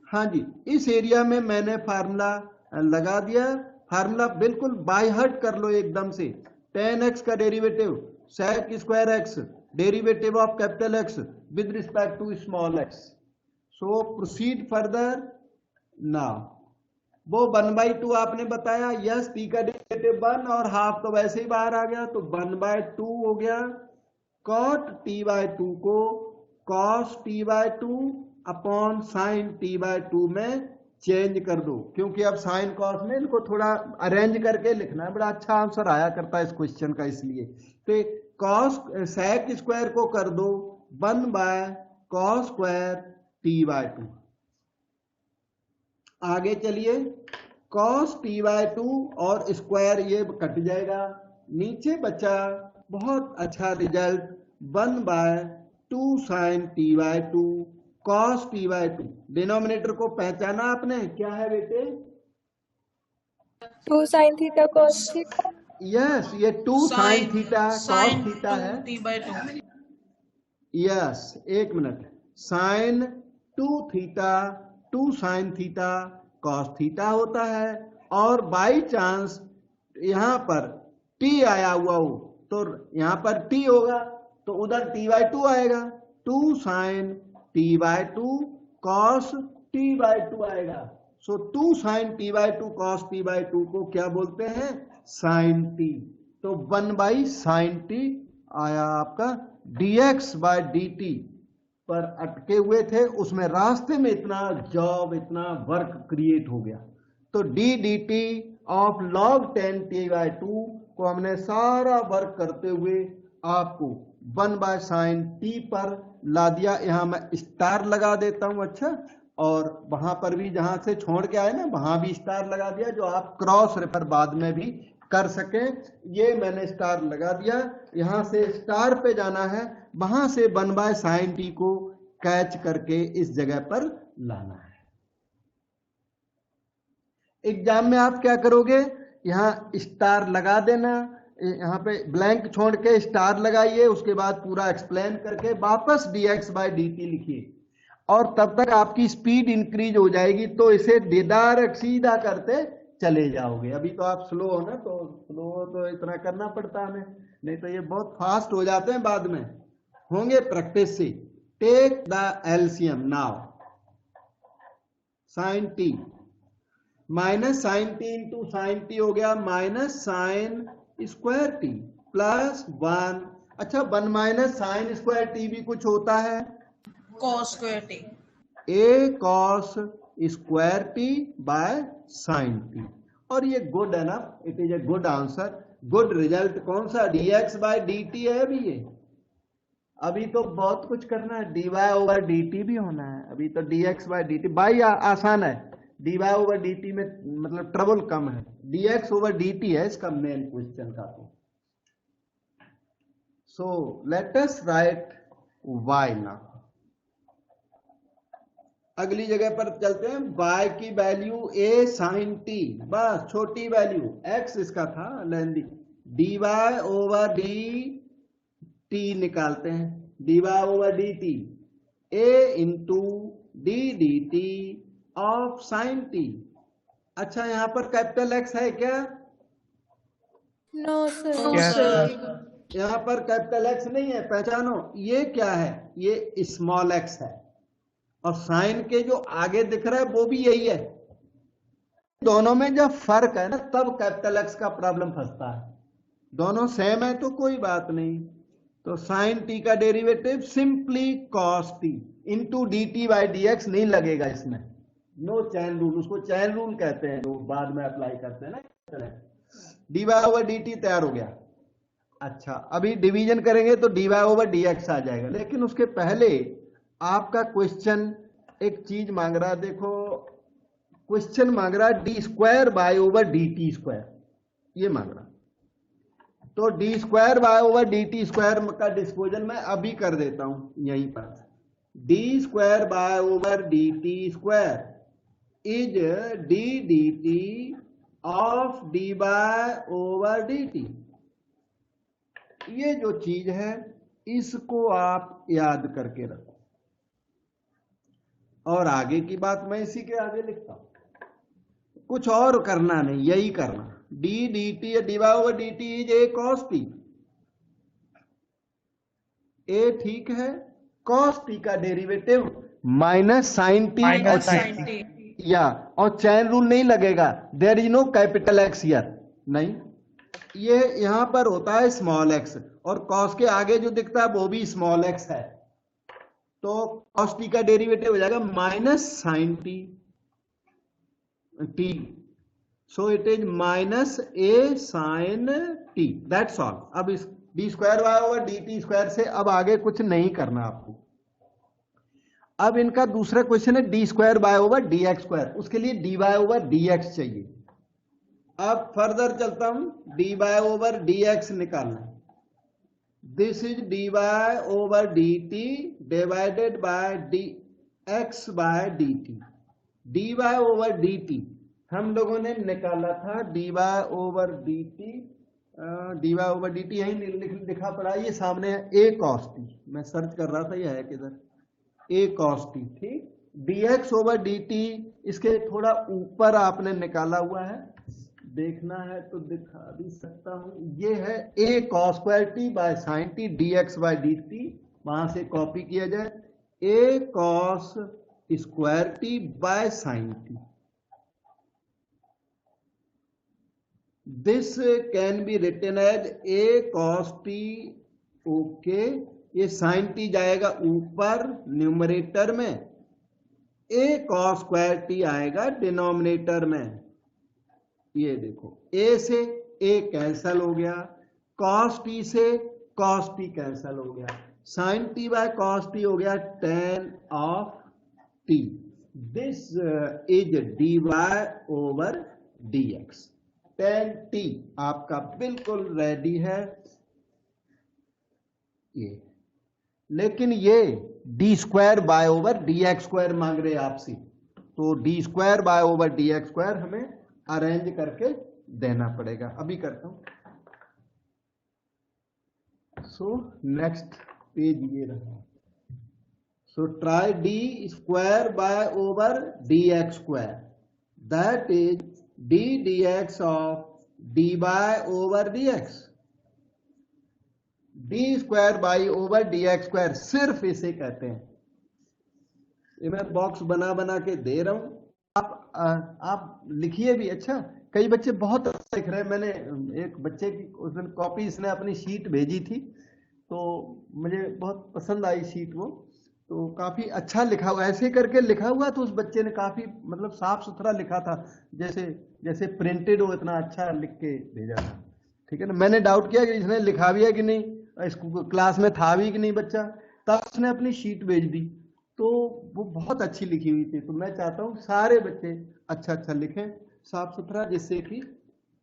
हाँ जी, इस एरिया में मैंने फार्मूला लगा दिया। फार्मूला बिल्कुल बाय हार्ट कर लो एकदम से। 10x का derivative sec square x derivative of capital x with respect to small x. So proceed further now. वो 1/2 आपने बताया, यस, t का डेरिवेटिव 1 और हाफ तो वैसे ही बाहर आ गया, तो 1/2 हो गया। cot t/2 को cos t/2 upon sin t/2 में चेंज कर दो, क्योंकि अब साइन कॉस में इनको थोड़ा अरेंज करके लिखना है। बड़ा अच्छा आंसर आया करता है इस क्वेश्चन का, इसलिए तो कॉस sec स्क्वायर को कर दो 1/cos स्क्वायर t/2। आगे चलिए, cos t/2 और स्क्वायर ये कट जाएगा, नीचे बचा बहुत अच्छा result 1/2 sin t/2 cos t/2। Denominator को पहचाना आपने, क्या है बेटे? 2 sin theta cos theta. Yes, ये 2 sin थीटा cos थीटा है। t/2। यस, एक minute, sin 2 theta 2 sin theta cos theta होता है। और बाई चांस यहां पर t आया हुआ हो तो यहां पर t होगा, तो उधर t/2 आएगा, 2 sin t/2 cos t/2 आएगा। सो 2 sin t/2 cos t/2 को क्या बोलते हैं? sin t। तो 1/sin t आया आपका। dx/dt पर अटके हुए थे, उसमें रास्ते में इतना जॉब, इतना वर्क क्रिएट हो गया, तो d dt of log 10 t/2 को हमने सारा वर्क करते हुए आपको 1/sin t पर ला दिया। यहां मैं स्टार लगा देता हूं, अच्छा, और वहां पर भी जहां से छोड़ के आए ना, वहां भी स्टार लगा दिया, जो आप क्रॉस रेफर बाद में भी कर सके। ये मैंने स्टार लगा दिया, यहां से स्टार पे जाना है, वहां से 1/sin t को कैच करके इस जगह पर लाना है। एग्जाम में आप क्या करोगे, यहां स्टार लगा देना, यहाँ पे ब्लैंक छोड़ के स्टार लगाइए, उसके बाद पूरा एक्सप्लेन करके वापस dx/dt लिखिए, और तब तक आपकी स्पीड इंक्रीज हो जाएगी, तो इसे डायरेक्ट सीधा करते चले जाओगे। अभी तो आप स्लो हो ना, तो स्लो हो तो इतना करना पड़ता है हमें, नहीं तो ये बहुत फास्ट हो जाते हैं, बाद में होंगे प्रैक्टिस से। Take the LCM now, sin t minus sine t into sine t हो गया minus sine square t plus 1। अच्छा, 1 माइनस साइन स्क्वायर टी भी कुछ होता है, cos square T. a cos square t by sine t. और ये good है ना, it is a good answer, good result. कौन सा? dx/dt है अभी ये, अभी तो बहुत कुछ करना है, dy/dt भी होना है। अभी तो dx/dt भाई आसान है, dy/dt में मतलब ट्रबल कम है, dx/dt है इसका मेन क्वेश्चन का। तो सो लेट अस राइट y ना। अगली जगह पर चलते हैं, y की वैल्यू a sin t, बस छोटी वैल्यू, x इसका था लेंदी, dy/dt निकालते हैं, dy/dt a into d dt of sine T. अच्छा, यहां पर कैपिटल एक्स है क्या? No, sir. Yes, sir. यहां पर कैपिटल एक्स नहीं है, पहचानो। ये क्या है? ये स्मॉल एक्स है, और साइन के जो आगे दिख रहा है वो भी यही है। दोनों में जब फर्क है ना तब कैपिटल एक्स का प्रॉब्लम फंसता है। दोनों सेम है तो कोई बात नहीं। तो साइन टी का derivative simply cos T into D t by d x नहीं लगेगा इसमें। नो चैन रूल, उसको चैन रूल कहते हैं जो बाद में अप्लाई करते हैं ना। D y over d t तैयार हो गया। अच्छा, अभी डिवीजन करेंगे तो d y over d x आ जाएगा। लेकिन उसके पहले आपका क्वेश्चन एक चीज मांग रहा है। देखो क्वेश्चन मांग रहा है d square by over d t square, ये मांग रहा। तो d square by over d t square का डिस्पोजल मैं अभी कर देता हूं यहीं पर। D square by over d t square is d d t of d by over d t. ये जो चीज है इसको आप याद करके रखो। और आगे की बात मैं इसी के आगे लिखता हूं, कुछ और करना नहीं, यही करना। D d t d y over d t is a cos t. A ठीक है, कॉस टी का derivative minus sine t minus sin t या, और चैन रूल नहीं लगेगा। There is no capital x here, नहीं, ये यहां पर होता है स्मॉल एक्स, और कॉस के आगे जो दिखता है वो भी स्मॉल एक्स है। तो कॉस टी का डेरिवेटिव हो जाएगा minus sine t t. So it is minus a sine t, that's all. अब इस d square y over d t square से अब आगे कुछ नहीं करना आपको। अब इनका दूसरा क्वेश्चन है d square by over d x square, उसके लिए d y over d x चाहिए। अब फर्दर चलता हूं, d y over d x निकालना। This is d y over d t divided by d x by d t. D y over d t हम लोगों ने निकाला था d y over d t. D y over d t यही लिखा पड़ा, ये सामने है ए कॉस टी। मैं सर्च कर रहा था, ये है किधर, ए कॉस टी, ठीक। D x over d T इसके थोड़ा ऊपर आपने निकाला हुआ है, देखना है तो दिखा भी सकता हूं। ये है a cos square t by sine t d x by d t. वहां से कॉपी किया जाए, a cos square t by sine t. This can be written as a cos t. Okay, ये साइन टी जाएगा ऊपर numerator में, a cos square t आएगा denominator में। ये देखो, ए से ए कैंसल हो गया, कॉस टी से कॉस टी कैंसल हो गया, sine t by cos t हो गया tan of t. This is d y over d x. tan t आपका बिल्कुल रेडी है ये। लेकिन ये d square by over d x square मांग रहे आपसे, तो d square by over d x square हमें अरेंज करके देना पड़ेगा। अभी करता हूं। सो नेक्स्ट पेज ये रहा। So try d square by over d x square, that is d d x of d by over d x. D square by over d x square सिर्फ इसे कहते हैं। ये मैं बॉक्स बना बना के दे रहा हूं, आप लिखिए भी। अच्छा, कई बच्चे बहुत अच्छा लिख रहे हैं। मैंने एक बच्चे की उस दिन कॉपी, इसने अपनी शीट भेजी थी तो मुझे बहुत पसंद आई शीट वो, तो काफी अच्छा लिखा हुआ, ऐसे करके लिखा हुआ। तो उस बच्चे ने काफी मतलब साफ सुथरा लिखा था, जैसे जैसे प्रिंटेड हो, इतना अच्छा लिख के भेजा था। ठीक है ना। मैंने डाउट किया कि इसने लिखा भी है कि नहीं, इसको क्लास में था भी कि नहीं बच्चा, तब उसने अपनी शीट भेज दी। तो वो बहुत अच्छी लिखी हुई थी। तो मैं चाहता हूँ सारे बच्चे अच्छा अच्छा लिखें, साफ सुथरा, जिससे कि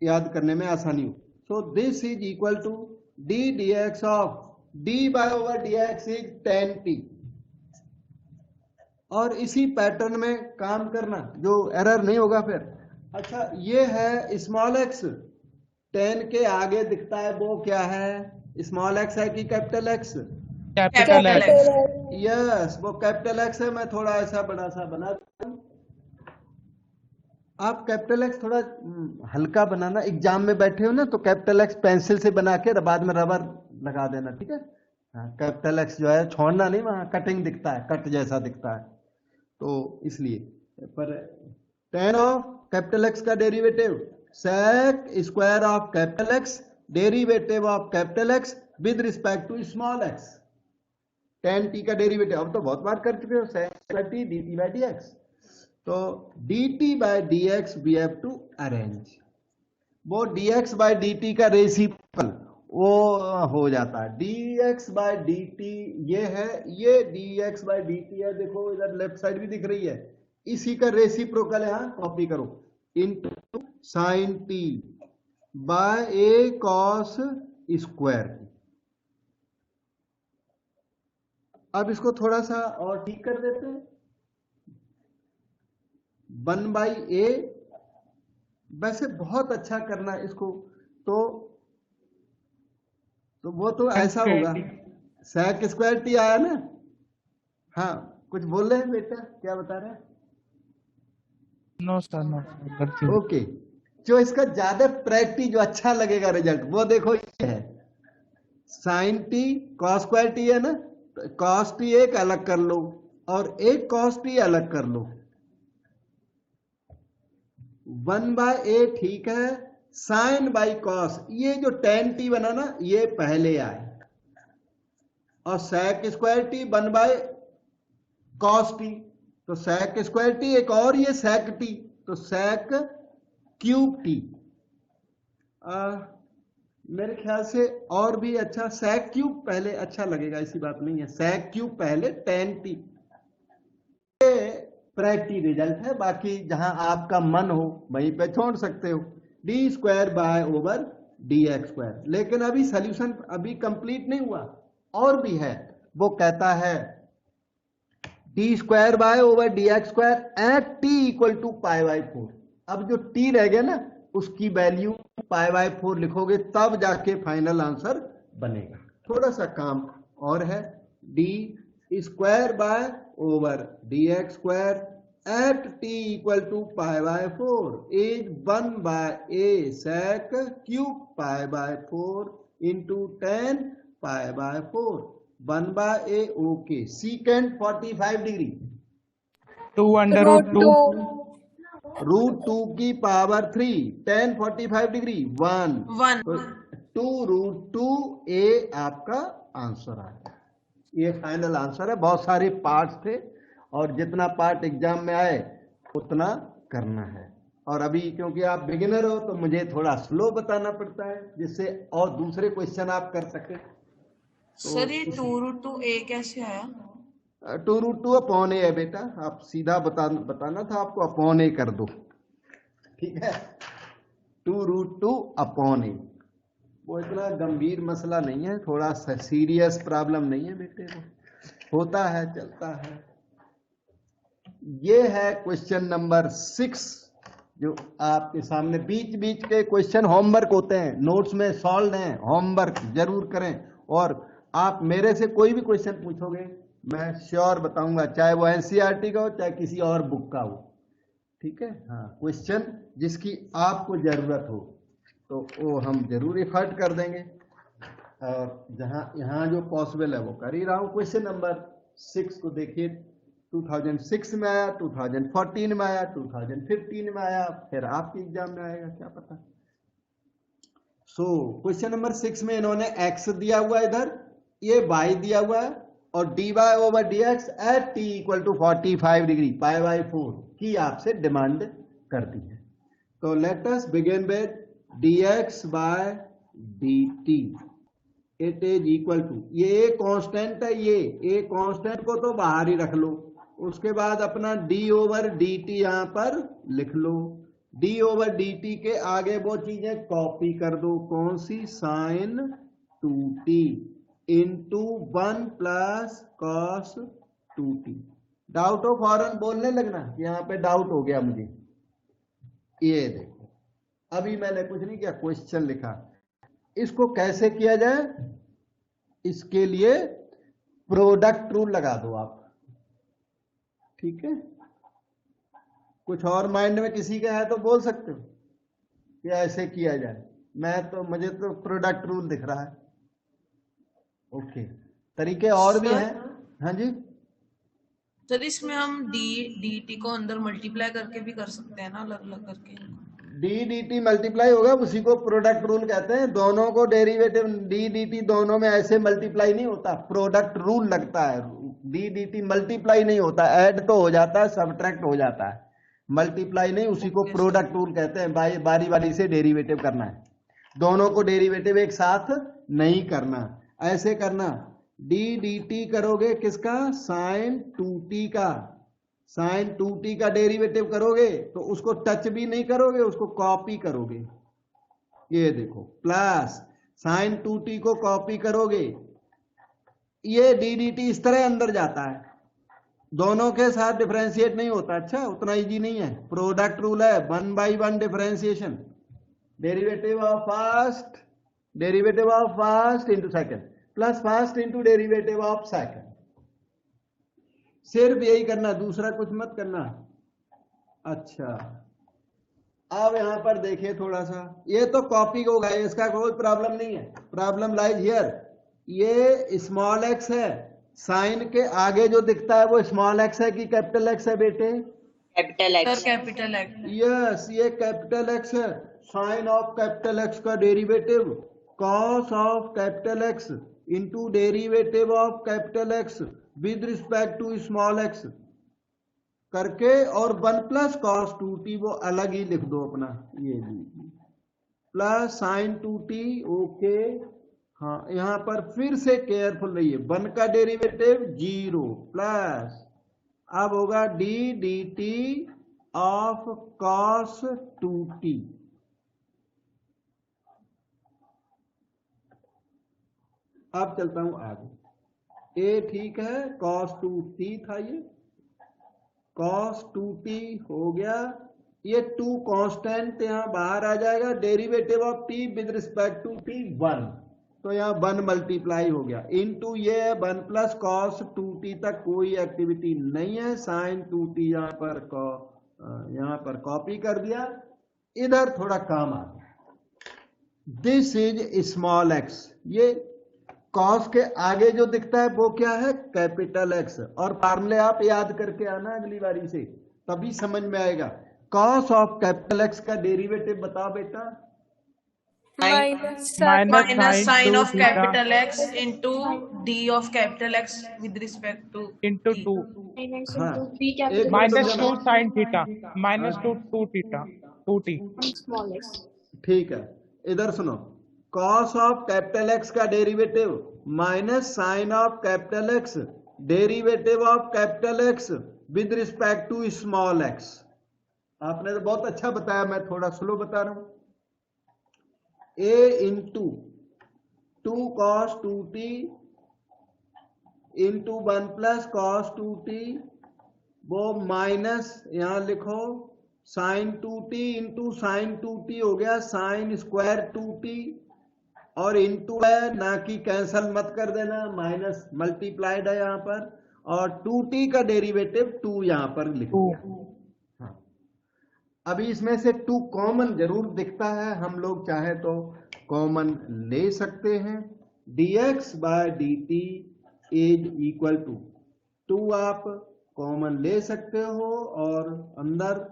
याद करने में आसानी हो। So this is equal to d d x of d by over d x is tan t. और इसी पैटर्न में काम करना, जो एरर नहीं होगा फिर। अच्छा, ये है स्मॉल एक्स, tan के आगे दिखता है वो क्या है, स्मॉल एक्स है कि capital x? Capital Capital x. X। Yes, वो कैपिटल एक्स है। मैं थोड़ा ऐसा बड़ा सा बना दूं। आप कैपिटल एक्स थोड़ा हल्का बनाना। एग्जाम में बैठे हो ना तो कैपिटल एक्स पेंसिल से बना के बाद में रबर लगा देना, ठीक है। हाँ, कैपिटल एक्स जो है छोड़ना नहीं, वहां कटिंग दिखता है, कट जैसा दिखता है। तो इसलिए पर tan ऑफ कैपिटल एक्स का derivative sec square of capital x derivative of capital x with respect to small x. tan t का डेरिवेटिव अब तो बहुत बार कर चुके हो, sec t dt by dx। तो dt by dx we have to arrange। वो dx by dt का रेसिप्रोकल वो हो जाता है dx by dt, ये है, ये dx by dt है, देखो इधर लेफ्ट साइड भी दिख रही है, इसी का रेसिप्रोकल यहां कॉपी करो, इंटू साइन t बाय ए कॉस स्क्वायर। अब इसको थोड़ा सा और ठीक कर देते हैं, 1 बाई ए, वैसे बहुत अच्छा करना है इसको, तो वो तो ऐसा होगा sec स्क्वायर टी आया ना। हाँ कुछ बोल रहे हैं बेटा, क्या बता रहे हैं? No sir, no sir. Okay, जो इसका ज्यादा प्रैक्टिस जो अच्छा लगेगा रिजल्ट वो देखो, ये है sine t cos square t है ना, तो कॉस टी एक अलग कर लो और एक कॉस टी अलग कर लो, 1 बाय ए ठीक है, साइन बाई कॉस, ये जो tan टी बना ना ये पहले आए, और sec square T 1 by cos T, तो sec स्क्वायर टी एक और ये sec टी, तो sec क्यूब टी। मेरे ख्याल से और भी अच्छा sec क्यूब पहले अच्छा लगेगा, ऐसी बात नहीं है, sec क्यूब पहले tan टी। प्रैक्टिस रिजल्ट है, बाकी जहां आपका मन हो वहीं पे छोड़ सकते हो, D square by over d x square. लेकिन अभी सॉल्यूशन अभी कंप्लीट नहीं हुआ, और भी है, वो कहता है d square by over d x square at t equal to pi by 4। अब जो टी रह गया ना उसकी वैल्यू पाई बाई 4 लिखोगे तब जाके फाइनल आंसर बनेगा। थोड़ा सा काम और है, d square by over d x square at t equal to pi by 4 is 1 by a sec cube pi by 4 into 10 pi by 4, 1 by a. Okay, secant 45 degree, 2 under root 2 root 2 की power 3, 10 45 degree 1, 2 root 2 ए आपका answer आया। ये final answer है। बहुत सारे parts थे और जितना पार्ट एग्जाम में आए उतना करना है, और अभी क्योंकि आप बिगिनर हो तो मुझे थोड़ा स्लो बताना पड़ता है जिससे और दूसरे क्वेश्चन आप कर सके। सर ये 2√2a कैसे आया? 2√2 अपॉन ए है बेटा, आप सीधा बताना था आपको, अपॉन ए कर दो, ठीक है, 2√2 अपॉन ए। वो इतना गंभीर मसला नहीं है, थोड़ा सीरियस प्रॉब्लम नहीं है बेटे, वो होता है, चलता है। ये है क्वेश्चन नंबर 6 जो आपके सामने। बीच बीच के क्वेश्चन होमवर्क होते हैं, नोट्स में सॉल्व हैं, होमवर्क जरूर करें, और आप मेरे से कोई भी क्वेश्चन पूछोगे मैं श्योर बताऊंगा, चाहे वो एनसीईआरटी का हो चाहे किसी और बुक का हो, ठीक है। हाँ, क्वेश्चन जिसकी आपको जरूरत हो तो वो हम जरूर एफर्ट कर देंगे, और जहां यहाँ जो पॉसिबल है वो कर ही रहा हूँ। क्वेश्चन नंबर 6 को देखिए, 2006 में आया, 2014 में आया, 2015 में आया, फिर आपके एग्जाम में आएगा, क्या पता। क्वेश्चन नंबर 6 में इन्होंने x दिया हुआ है, इधर ये y दिया हुआ है, और dy over dx at t equal to 45 degree pi by 4 की आपसे डिमांड करती है। तो let us begin with dx by dt, it is equal to, ये ए कांस्टेंट है, ये ए कांस्टेंट को तो बाहर ही रख लो, उसके बाद अपना d ओवर dt यहां पर लिख लो, d ओवर dt के आगे वो चीजें कॉपी कर दो, कौन सी, sine 2t into 1 plus cos 2t। Doubt हो फौरन बोलने लगना, यहाँ पे डाउट हो गया मुझे। ये देखो, अभी मैंने कुछ नहीं किया, क्वेश्चन लिखा, इसको कैसे किया जाए, इसके लिए प्रोडक्ट रूल लगा दो आप, ठीक है। कुछ और माइंड में किसी का है तो बोल सकते हो कि ऐसे किया जाए, मुझे तो प्रोडक्ट रूल दिख रहा है। ओके, तरीके और भी हैं। हाँ जी, सर इसमें हम डी टी को अंदर मल्टीप्लाई करके भी कर सकते हैं ना, अलग अलग करके। डी डी टी मल्टीप्लाई होगा, उसी को प्रोडक्ट रूल कहते हैं। दोनों को डेरिवेटिव डी डी टी दोनों में ऐसे मल्टीप्लाई नहीं होता, प्रोडक्ट रूल लगता है। डी डी टी मल्टीप्लाई नहीं होता, ऐड तो हो जाता है, सब्ट्रैक्ट हो जाता है, मल्टीप्लाई नहीं। उसी को प्रोडक्ट रूल कहते हैं। बारी बारी से डेरिवेटिव करना है, दोनों को डेरिवेटिव एक साथ नहीं करना। ऐसे करना, डी डी टी करोगे किसका, साइन 2t का, साइन 2t का डेरिवेटिव करोगे तो उसको टच भी नहीं करोगे, उसको कॉपी करोगे। ये देखो, प्लस साइन 2t को कॉपी करोगे, ये डी डी टी इस तरह अंदर जाता है, दोनों के साथ डिफरेंशिएट नहीं होता। अच्छा, उतना इजी नहीं है, प्रोडक्ट रूल है, 1 by 1 differentiation, derivative of first into second plus first into derivative of second. सिर्फ यही करना, दूसरा कुछ मत करना। अच्छा, अब यहां पर देखिए थोड़ा सा, ये तो कॉपी होगा, इसका कोई प्रॉब्लम नहीं है। प्रॉब्लम लाइज हियर, ये स्मॉल एक्स है, साइन के आगे जो दिखता है वो स्मॉल एक्स है कि कैपिटल एक्स है बेटे? Capital sir x. Capital x. Yes, ये कैपिटल एक्स है। साइन ऑफ कैपिटल एक्स का derivative cos of capital x into derivative of capital x with respect to small x करके, और 1 plus cos 2t वो अलग ही लिख दो अपना, ये प्लस साइन 2t। ओके, हाँ, यहां पर फिर से केयरफुल रहिए, 1 का डेरिवेटिव 0 प्लस, अब होगा D d t of cos 2t। अब चलता हूं आगे, ए ठीक है, कॉस 2t था, ये कॉस 2t हो गया, ये 2 कांस्टेंट यहां बाहर आ जाएगा, derivative of t with respect to t 1, तो यहाँ 1 मल्टीप्लाई हो गया, इनटू ये 1 प्लस कॉस 2t तक कोई एक्टिविटी नहीं है, साइन 2t यहाँ पर कॉपी कर दिया, इधर थोड़ा काम आ गया। दिस इज स्मॉल एक्स, ये कॉस के आगे जो दिखता है वो क्या है, कैपिटल एक्स। और फार्मूले आप याद करके आना अगली बारी से, तभी समझ में आएगा। कॉस ऑफ कैपिटल एक्स का डेरिवेटिव बताओ बेटा, minus minus sine of theta capital x into d of capital x with respect to into 2 हाँ, एक minus minute 2 sin theta minus 2 theta 2t। ठीक है, इधर सुनो, कॉस ऑफ कैपिटल एक्स का derivative minus sine of capital x derivative of capital x with respect to small x. आपने तो बहुत अच्छा बताया, मैं थोड़ा स्लो बता रहा हूं। A into 2 cos 2t into 1 plus cos 2t, वो माइनस यहां लिखो sign 2t into sine 2t हो गया साइन स्क्वायर 2t, और इंटू है ना कि कैंसल मत कर देना, माइनस मल्टीप्लाइड है यहां पर, और 2t का डेरिवेटिव 2 यहां पर लिख दिया। हाँ, अभी इसमें से 2 कॉमन जरूर दिखता है, हम लोग चाहे तो कॉमन ले सकते हैं। dx by dt is equal to 2 आप कॉमन ले सकते हो, और अंदर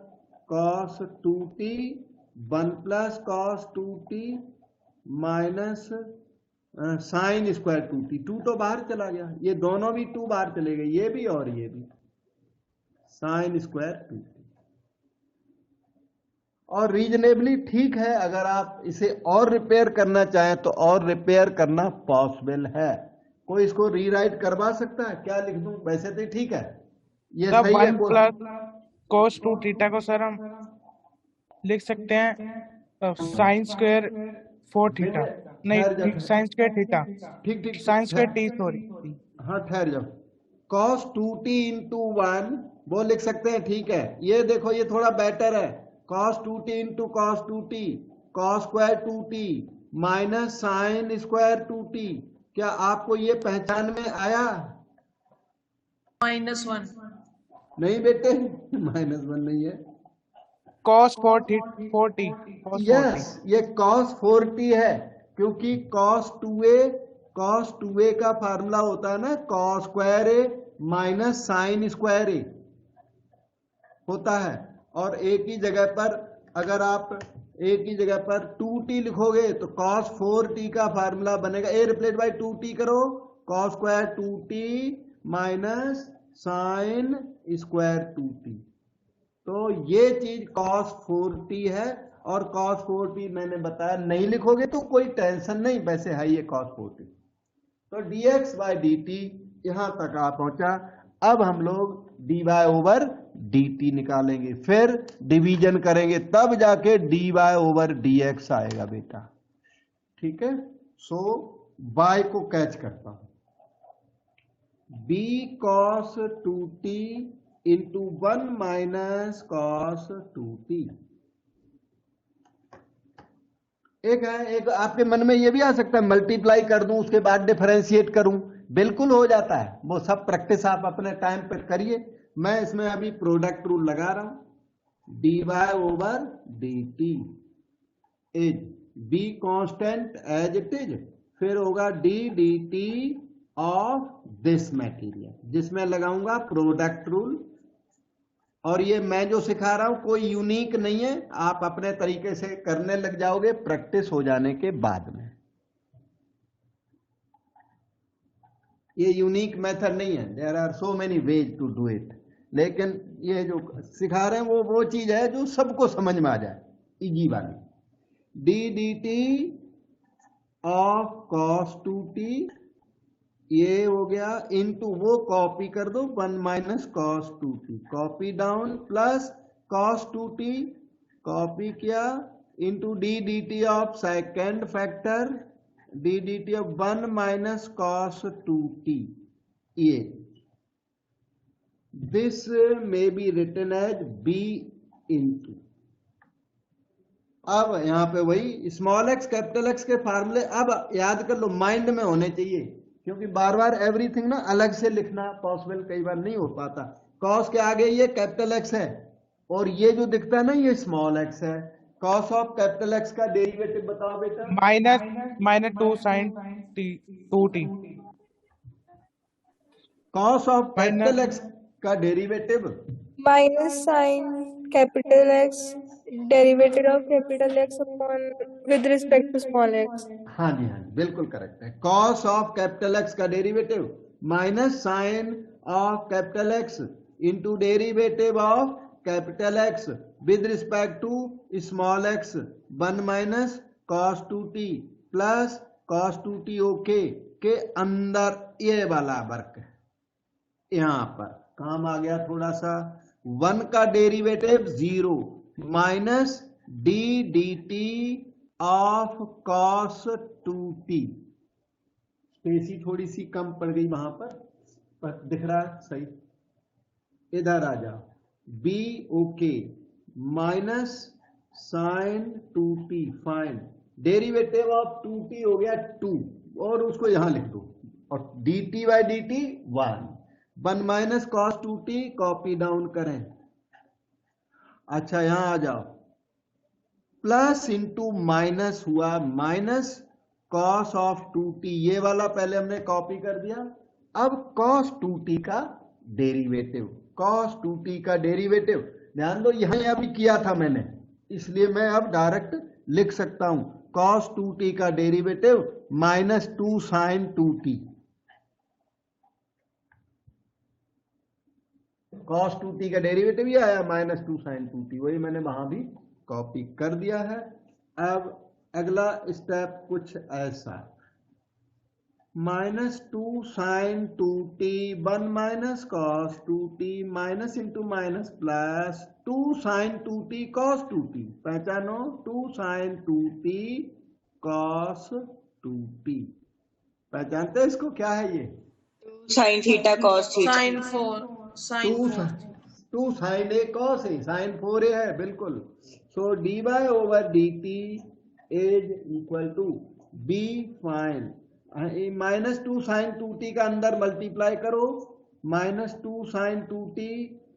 cos 2t 1 plus cos 2t minus sine square 2t, 2 तो बाहर चला गया, ये दोनों भी 2 बाहर चले गए, ये भी और ये भी, साइन स्क्वायर 2t। और रीजनेबली ठीक है, अगर आप इसे और रिपेयर करना चाहें तो और रिपेयर करना पॉसिबल है। कोई इसको रीराइट करवा सकता है? क्या लिख दूं? वैसे तो ठीक है, ये तब सही है। 1 प्लस cos 2 थीटा को सर हम लिख सकते हैं साइन स्क्वायर 4 थीटा, नहीं साइन स्क्वायर थीटा, ठीक ठीक, साइन स्क्वायर t सॉरी। हाँ ठहर जाओ, cos 2t इंटू 1 वो लिख सकते हैं, ठीक है। ये देखो, ये थोड़ा बेटर है, cos 2t into cos 2t cos square 2t minus sine square 2t। क्या आपको ये पहचान में आया? -1। नहीं बेटे, -1 नहीं है, cos 4t cos 4t। Yes, ये cos 4t है, क्योंकि cos 2a का फार्मूला होता है ना, cos square a minus sine square a होता है। और एक ही जगह पर अगर आप एक ही जगह पर 2t लिखोगे तो cos 4t का फार्मूला बनेगा, a रिप्लेस बाय 2t करो, cos square 2t minus sine square 2t। तो ये चीज cos 4t है, और cos 4t मैंने बताया नहीं लिखोगे तो कोई टेंशन नहीं, वैसे है ये cos 4t। तो dx बाय dt यहां तक आ पहुंचा। अब हम लोग dy ओवर dt निकालेंगे, फिर डिवीजन करेंगे, तब जाके dy ओवर dx आएगा बेटा। ठीक है, सो y को कैच करता हूं, b cos 2t into 1 minus cos 2t। एक है, एक आपके मन में ये भी आ सकता है मल्टीप्लाई कर दूं उसके बाद डिफरेंशिएट करूं, बिल्कुल हो जाता है, वो सब प्रैक्टिस आप अपने टाइम पर करिए। मैं इसमें अभी प्रोडक्ट रूल लगा रहा हूं, dy ओवर dt is b constant as it is, फिर होगा d dt of this material, जिसमें लगाऊंगा प्रोडक्ट रूल। और ये मैं जो सिखा रहा हूं कोई यूनिक नहीं है, आप अपने तरीके से करने लग जाओगे प्रैक्टिस हो जाने के बाद में। ये यूनिक मेथड नहीं है, there are so many ways to do it, लेकिन ये जो सिखा रहे हैं वो चीज है जो सबको समझ में आ जाए, इजी वाली। D d t of cos 2t ये हो गया, इनटू वो कॉपी कर दो 1 minus cos 2t, copy down, plus cos 2t copy किया, into d d t of second factor d d t of 1 minus cos 2t। ये this may be written as b into, अब यहां पे वही small x capital x के फार्मूले अब याद कर लो, माइंड में होने चाहिए, क्योंकि बार बार एवरीथिंग ना अलग से लिखना पॉसिबल कई बार नहीं हो पाता। कॉस के आगे ये कैपिटल एक्स है और ये जो दिखता है ना ये स्मॉल एक्स है। कॉस ऑफ कैपिटल एक्स का डेरिवेटिव बताओ बेटा। Minus 2 sine 2t। Cos of capital x का derivative minus sine capital x derivative of capital x upon with respect to small x. हाँ जी बिल्कुल करेक्ट है। कॉस ऑफ कैपिटल एक्स का derivative minus sine of capital x into derivative of capital x with respect to small x 1 minus cos 2t plus cos 2t okay के अंदर ये वाला work है। यहां पर काम आ गया थोड़ा सा, 1 का derivative 0 minus d d t of cos 2t, स्पेसी थोड़ी सी कम पड़ गई वहां पर दिख रहा है सही, इधर आ जाओ, b okay minus sine 2t fine, derivative of 2t हो गया 2 और उसको यहां लिख दो, और dt by dt 1 minus cos 2t copy down करें। अच्छा यहां आ जाओ, प्लस इंटू माइनस हुआ, माइनस cos ऑफ 2t, ये वाला पहले हमने कॉपी कर दिया। अब cos 2t का डेरिवेटिव, cos 2t का डेरिवेटिव ध्यान दो, यहां अभी किया था मैंने, इसलिए मैं अब डायरेक्ट लिख सकता हूं cos 2t का derivative minus 2 sine 2t, cos 2t का डेरिवेटिव ये आया माइनस 2 साइन 2t, वही मैंने वहां भी कॉपी कर दिया है। अब अगला स्टेप कुछ ऐसा, minus 2 sine 2t 1 minus cos 2t minus into minus plus 2 sine 2t cos 2t, पहचानो 2 साइन 2t cos 2t, पहचानते हैं इसको, क्या है ये? Sine theta cos theta, sine 4 2 sine a cos a, sine 4a है बिल्कुल। So d by over d t is equal to b fine, minus 2 sine 2t का अंदर मल्टीप्लाई करो, माइनस 2 साइन 2t,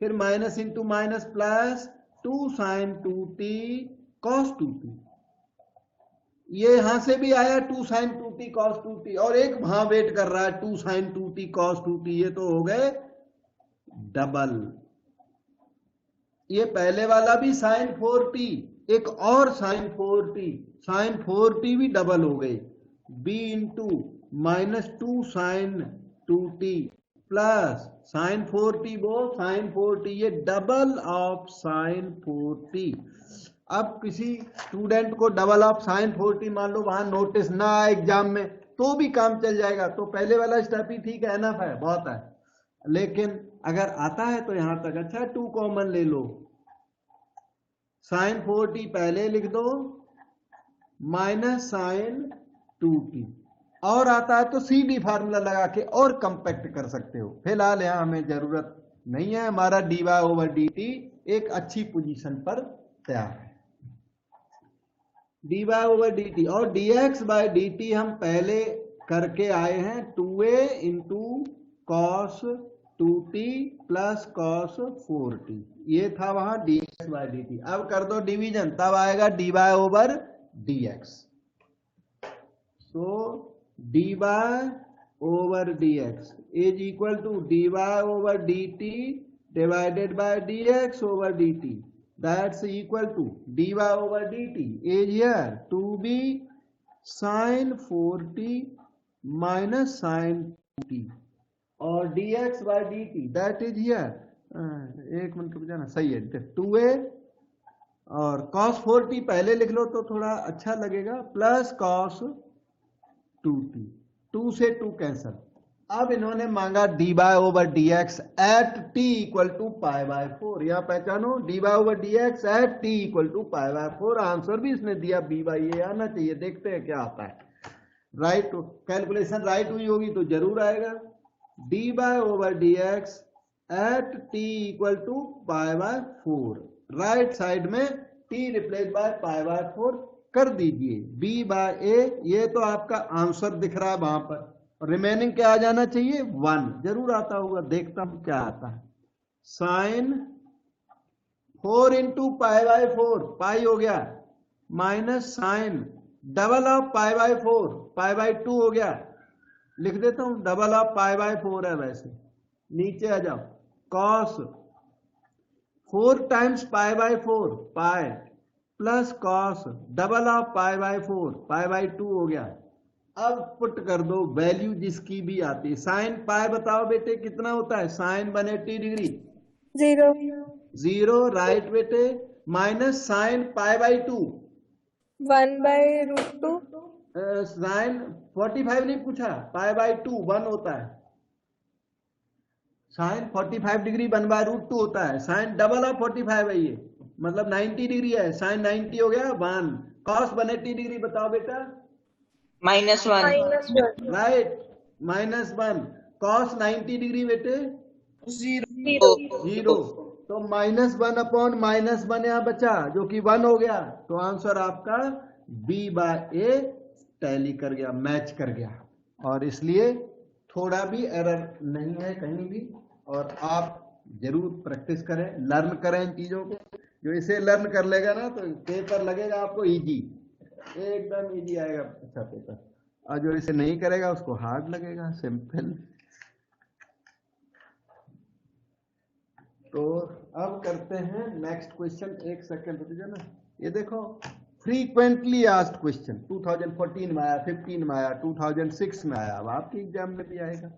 फिर minus into minus plus 2 sine 2t cos 2t, ये यहां से भी आया 2 साइन 2t cos 2t, और एक वहां वेट कर रहा है 2 साइन 2t cos 2t, ये तो हो गए डबल। ये पहले वाला भी साइन 4t, एक और साइन 4t, साइन 4t भी डबल हो गए, b into -2 sine 2t plus sine 4t वो साइन 4t, ये डबल ऑफ साइन 4t। अब किसी स्टूडेंट को डबल ऑफ साइन 4t मान लो वहां नोटिस ना आए एग्जाम में तो भी काम चल जाएगा, तो पहले वाला स्टेप ही ठीक है, एनफ है, बहुत है। लेकिन अगर आता है तो यहां तक अच्छा 2 कॉमन ले लो, साइन 4t पहले लिख दो माइनस साइन 2t, और आता है तो CD फार्मूला लगा के और कंपैक्ट कर सकते हो। फिलहाल यहां हमें जरूरत नहीं है, हमारा dy/dt एक अच्छी पोजीशन पर तैयार है। dy/dt और dx/dt हम पहले करके आए हैं 2a into cos 2t plus cos 4t, ये था वहां dx/dt। अब कर दो डिवीजन, तब आएगा dy/dx। so dy/dx is equal to dy/dt divided by dx/dt, that's equal to dy/dt is here to be sin 4t minus sin 2t और dx/dt that is here, एक मिनट रुक जाना, सही है, 2a और cos 4t पहले लिख लो तो थोड़ा अच्छा लगेगा, प्लस cos 2t, 2 से 2 कैंसल। अब इन्होंने मांगा dy/dx at t equal to π/4, यहां पहचानो dy/dx at t equal to π/4, answer भी इसने दिया b/a आना चाहिए, देखते हैं क्या आता है। राइट, कैलकुलेशन राइट हुई होगी तो जरूर आएगा, dy/dx at t equal to π/4, right side में t रिप्लेस बाय π/4 कर दीजिए, b/a, ये तो आपका आंसर दिख रहा है वहां पर, रिमेनिंग क्या आ जाना चाहिए 1, जरूर आता होगा, देखता हूं क्या आता है। साइन 4 इंटू π/4, पाई हो गया, माइनस साइन डबल ऑफ π/4, π/2 हो गया, लिख देता हूं डबल ऑफ π/4 है वैसे, नीचे आ जाओ, cos 4 times π/4 pi plus cos double of π/4, π/2 हो गया। अब पुट कर दो वैल्यू जिसकी भी आती है, साइन पाई बताओ बेटे कितना होता है, साइन 180 डिग्री 0 राइट बेटे, माइनस साइन π/2 1/√2, साइन 45 नहीं पूछा, π/2 1 होता है, साइन 45 डिग्री 1/√2 होता है, साइन डबल ऑफ 45 है, ये मतलब 90 डिग्री है, साइन 90 हो गया 1, कॉस 180 डिग्री बताओ बेटा -1 राइट, -1, कॉस 90 डिग्री बेटे 0, तो -1 अपॉन -1 यहां बचा जो कि 1 हो गया, तो आंसर आपका b/a टैली कर गया, मैच कर गया, और इसलिए थोड़ा भी एरर नहीं है कहीं भी। और आप जरूर प्रैक्टिस करें, लर्न करें इन चीजों को, जो इसे लर्न कर लेगा ना तो पेपर लगेगा आपको इजी, एकदम इजी आएगा अच्छा पेपर, और जो इसे नहीं करेगा उसको हार्ड लगेगा, सिंपल। तो अब करते हैं नेक्स्ट क्वेश्चन, एक सेकंड रुक जाना, ये देखो फ्रीक्वेंटली आस्क्ड क्वेश्चन 2014 में आया, 15 में आया, 2006 में आया, अब आपके एग्जाम में भी आएगा।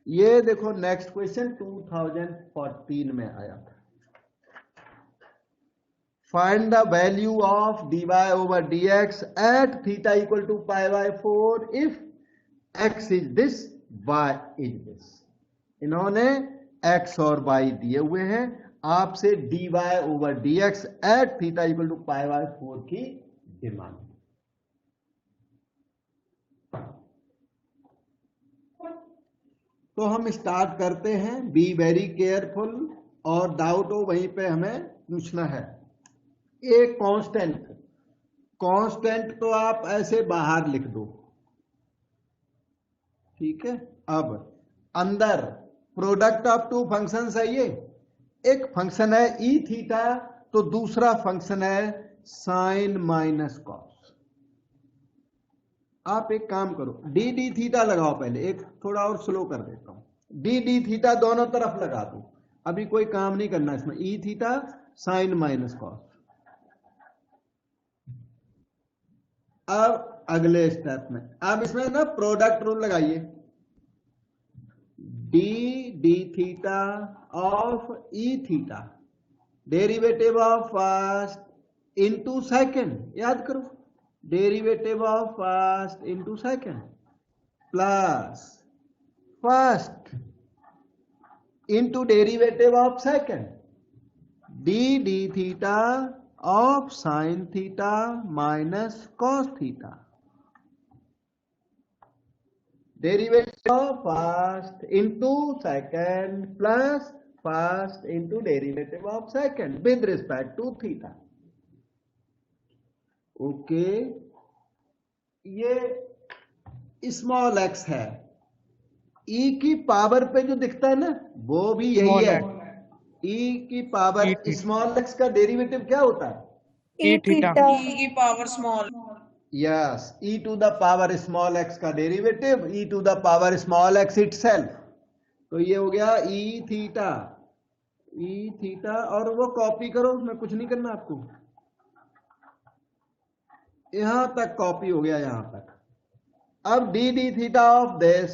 ये देखो नेक्स्ट क्वेश्चन 2014 में आया था, find the value of dy/dx at theta equal to π/4 if x is this, y is this. इन्होंने x और y दिए हुए हैं, आपसे dy/dx at theta equal to π/4 की डिमांड। तो हम स्टार्ट करते हैं, बी वेरी केयरफुल, और डाउट हो वहीं पे हमें पूछना है। एक कांस्टेंट तो आप ऐसे बाहर लिख दो, ठीक है। अब अंदर प्रोडक्ट ऑफ टू फंक्शन है, ये एक फंक्शन है ई थीटा, तो दूसरा फंक्शन है साइन माइनस कॉस। आप एक काम करो, डी डी थीटा लगाओ, पहले एक थोड़ा और स्लो कर देता हूं, डी डी थीटा दोनों तरफ लगा दो। अभी कोई काम नहीं करना इसमें, e theta sine minus cos. अब अगले स्टेप में, अब इसमें ना प्रोडक्ट रूल लगाइए, d theta of e theta, derivative of first into second, याद करो, derivative of first into second plus first into derivative of second, d theta of sine theta minus cos theta, derivative of first into second plus first into derivative of second with respect to theta. Okay, ये small x है, e की power पे जो दिखता है ना वो भी यही है, ई की पावर स्मॉल एक्स का डेरिवेटिव क्या होता है? E theta. theta. ई की power small, yes, e to the power small x का derivative e to the power small x itself, तो ये हो गया ई थीटा, और वो कॉपी करो, उसमें कुछ नहीं करना आपको, यहां तक कॉपी हो गया यहां तक। अब डी थीटा ऑफ दिस,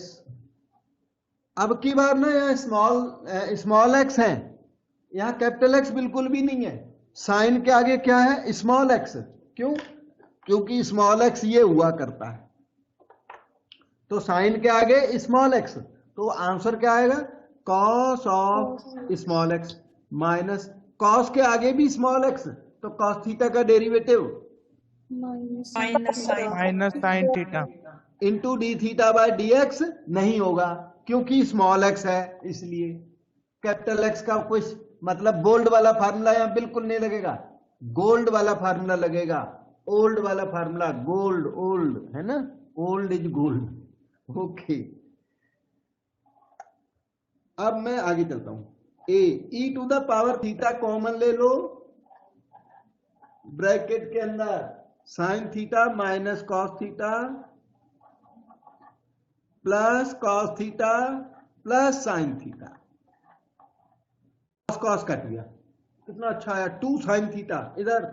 अब की बार ना यहाँ स्मॉल एक्स है, यहाँ कैपिटल एक्स बिल्कुल भी नहीं है, साइन के आगे क्या है? Small x. क्यों? क्योंकि स्मॉल एक्स ये हुआ करता है, तो साइन के आगे स्मॉल एक्स, तो आंसर क्या आएगा? Cos of small x minus cos के आगे भी स्मॉल एक्स, तो कॉस थीटा का derivative Minus minus sine theta into d theta by d x नहीं होगा, क्योंकि स्मॉल एक्स है, इसलिए कैपिटल एक्स का कुछ मतलब बोल्ड वाला फार्मूला यहां बिल्कुल नहीं लगेगा, गोल्ड वाला फार्मूला लगेगा, ओल्ड वाला फार्मूला, गोल्ड ओल्ड है ना, ओल्ड इज गोल्ड। ओके, अब मैं आगे चलता हूं, e to the power theta common ले लो, ब्रैकेट के अंदर sine theta minus cos theta plus cos theta plus sine theta, cos cut गया, कितना अच्छा आया, 2 साइन थीटा, इधर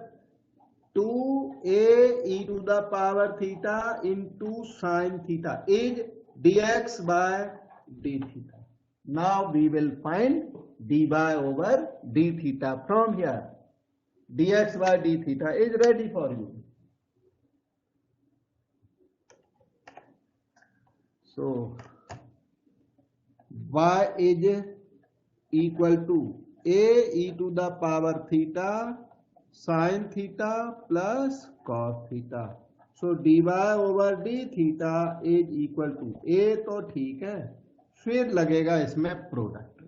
2a e to the power theta into sine theta is dx by d theta. Now we will find dy over d theta from here. Dx by d theta is ready for you. So y is equal to a e to the power theta sin theta plus cos theta. So dy over d theta is equal to a, तो ठीक है, फिर लगेगा इसमें product,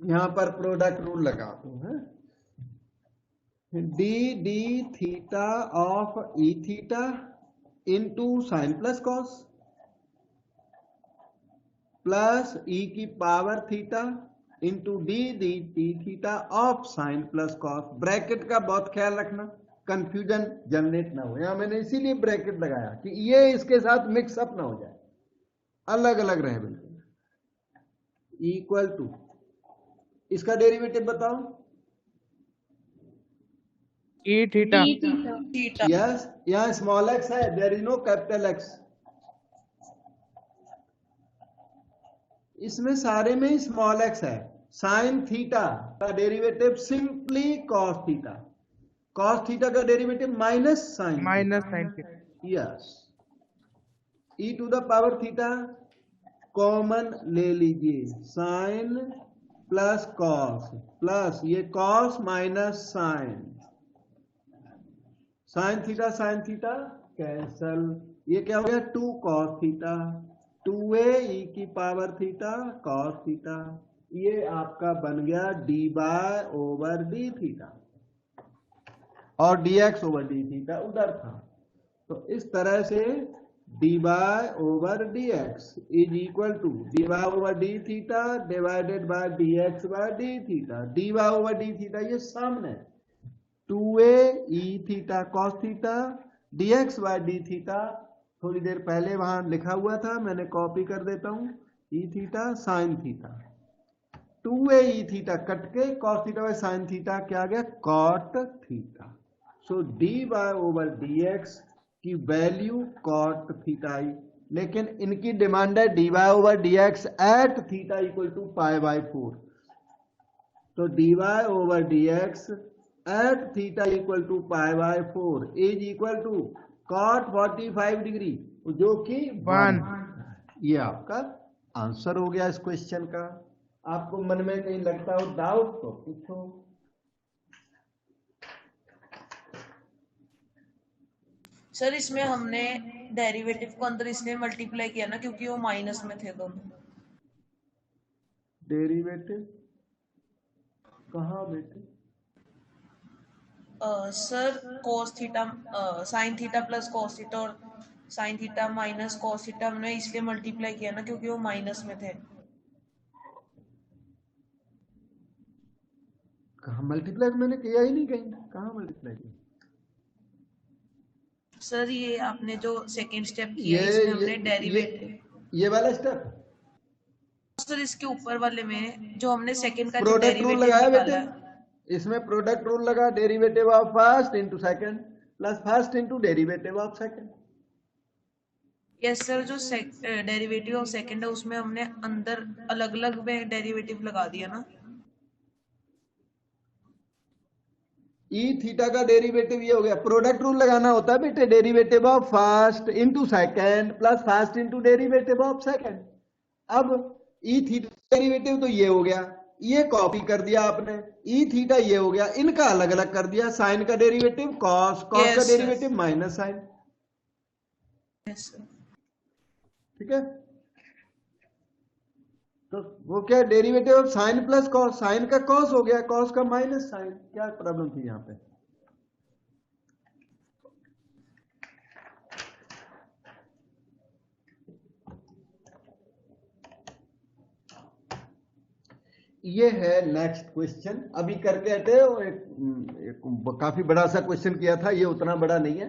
यहां पर product rule लगा दो है, d theta of e theta into sine plus cos plus e की power theta into d theta of sine plus cos. Bracket का बहुत ख्याल रखना, कंफ्यूजन जनरेट ना हो, यहां मैंने इसीलिए ब्रैकेट लगाया कि ये इसके साथ मिक्सअप ना हो जाए, अलग अलग रहे बिल्कुल। इक्वल टू, इसका डेरिवेटिव बताओ, ई थीटा थीटा यस, यहां स्मॉल एक्स है, there is no capital x, इसमें सारे में स्मॉल एक्स है। साइन थीटा का derivative simply cos theta, cos theta का derivative minus sine theta, yes. E to the power theta common ले लीजिए, साइन प्लस कॉस प्लस ये cos minus sine, sine theta cancel, ये क्या हो गया 2 कॉस थीटा, 2a e की power theta cos theta, ये आपका बन गया dy ओवर डी थीटा, और dx ओवर डी थीटा उधर था, तो इस तरह से dy over dx is equal to dy over d theta divided by dx by d theta, dy over d theta ये सामने, 2a e theta cos theta dx by d theta, थोड़ी देर पहले वहां लिखा हुआ था, मैंने कॉपी कर देता हूं, e theta sine theta, 2a e theta cut के cos theta by sin theta क्या आ गया, cot theta. So dy over dx की वैल्यू cot थीटा आई, लेकिन इनकी डिमांड है dy over dx at theta equal to pi by 4। तो dy over dx at theta equal to pi by 4 is equal to cot 45 degree, जो कि 1। ये आपका आंसर हो गया इस क्वेश्चन का। आपको मन में कहीं लगता हो डाउट तो पूछो। सर इसमें हमने डेरिवेटिव को अंदर इसलिए मल्टीप्लाई किया ना क्योंकि वो माइनस में थे दोनों। डेरिवेटिव कहाँ बेटे? Sir cos theta sin theta plus cos theta और sin theta minus cos theta हमने इसलिए मल्टीप्लाई किया ना क्योंकि वो माइनस में थे। कहाँ मल्टीप्लाई मैंने किया ही नहीं, कहीं कहाँ मल्टीप्लाई किया। सर ये आपने जो सेकंड स्टेप किया इसमें हमने डेरिवेटिव ये वाला स्टेप सर इसके ऊपर वाले में जो हमने सेकंड का प्रोडक्ट रूल लगाया बेटे, इसमें प्रोडक्ट रूल लगा, derivative of first into second plus first into derivative of second. Yes sir, जो डेरिवेटिव ऑफ सेकंड है उसमें हमने अंदर अलग अलग में डेरिवेटिव लगा दिया ना। ई थीटा का डेरिवेटिव ये हो गया। प्रोडक्ट रूल लगाना होता है बेटे, derivative of first into second plus first into derivative of second. अब ई थीटा डेरिवेटिव तो ये हो गया, ये कॉपी कर दिया आपने, ई थीटा ये हो गया, इनका अलग अलग कर दिया। साइन का डेरिवेटिव कॉस, कॉस का डेरिवेटिव माइनस साइन। ठीक है, तो वो क्या derivative of sine plus cos, sine का कॉस हो गया, कॉस का माइनस साइन। क्या प्रॉब्लम थी यहां पे? ये है नेक्स्ट क्वेश्चन, अभी करके हटे। एक काफी बड़ा सा क्वेश्चन किया था, ये उतना बड़ा नहीं है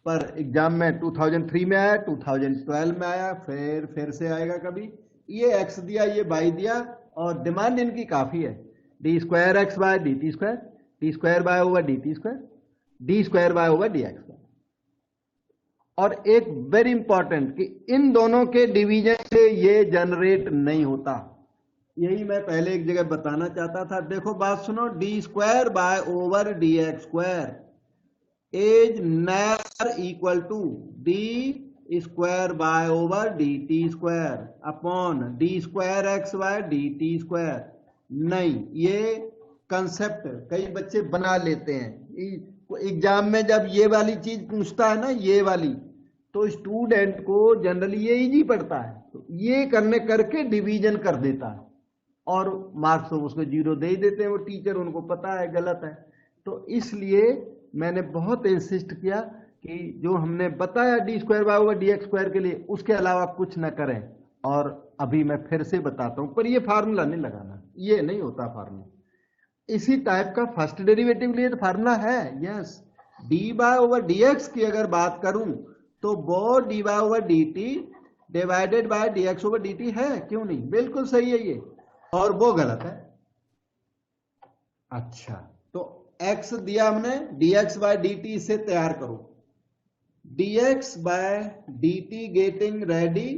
पर एग्जाम में 2003 में आया, 2012 में आया, फिर से आएगा कभी। ये x दिया, ये y दिया और डिमांड इनकी काफी है। D square x by d t square, d square by over d t square, d square by over d x. और एक वेरी इंपॉर्टेंट कि इन दोनों के डिवीजन से ये जनरेट नहीं होता, यही मैं पहले एक जगह बताना चाहता था। देखो बात सुनो, d square by over d x square is never equal to d square by over d t square upon d square x by d t square. नहीं, ये कंसेप्ट कई बच्चे बना लेते हैं एग्जाम में। जब ये वाली चीज पूछता है ना, ये वाली, तो स्टूडेंट को जनरली ये इजी पड़ता है, तो ये करके डिवीजन कर देता है और मार्क्स तो उसको 0 दे ही देते हैं वो टीचर, उनको पता है गलत है। तो इसलिए मैंने बहुत इंसिस्ट किया कि जो हमने बताया D square by over d x square के लिए, उसके अलावा कुछ ना करें। और अभी मैं फिर से बताता हूं, पर ये फार्मूला नहीं लगाना, ये नहीं होता फार्मूला। इसी टाइप का फर्स्ट डेरिवेटिव लिए तो फार्मूला है, yes. D by over d x की अगर बात करूं तो वो d by over d t divided by d x over d t है, क्यों नहीं, बिल्कुल सही है ये, और वो गलत है। अच्छा, तो x दिया हमने, dx बाय dt से तैयार करो। dx by dt getting ready,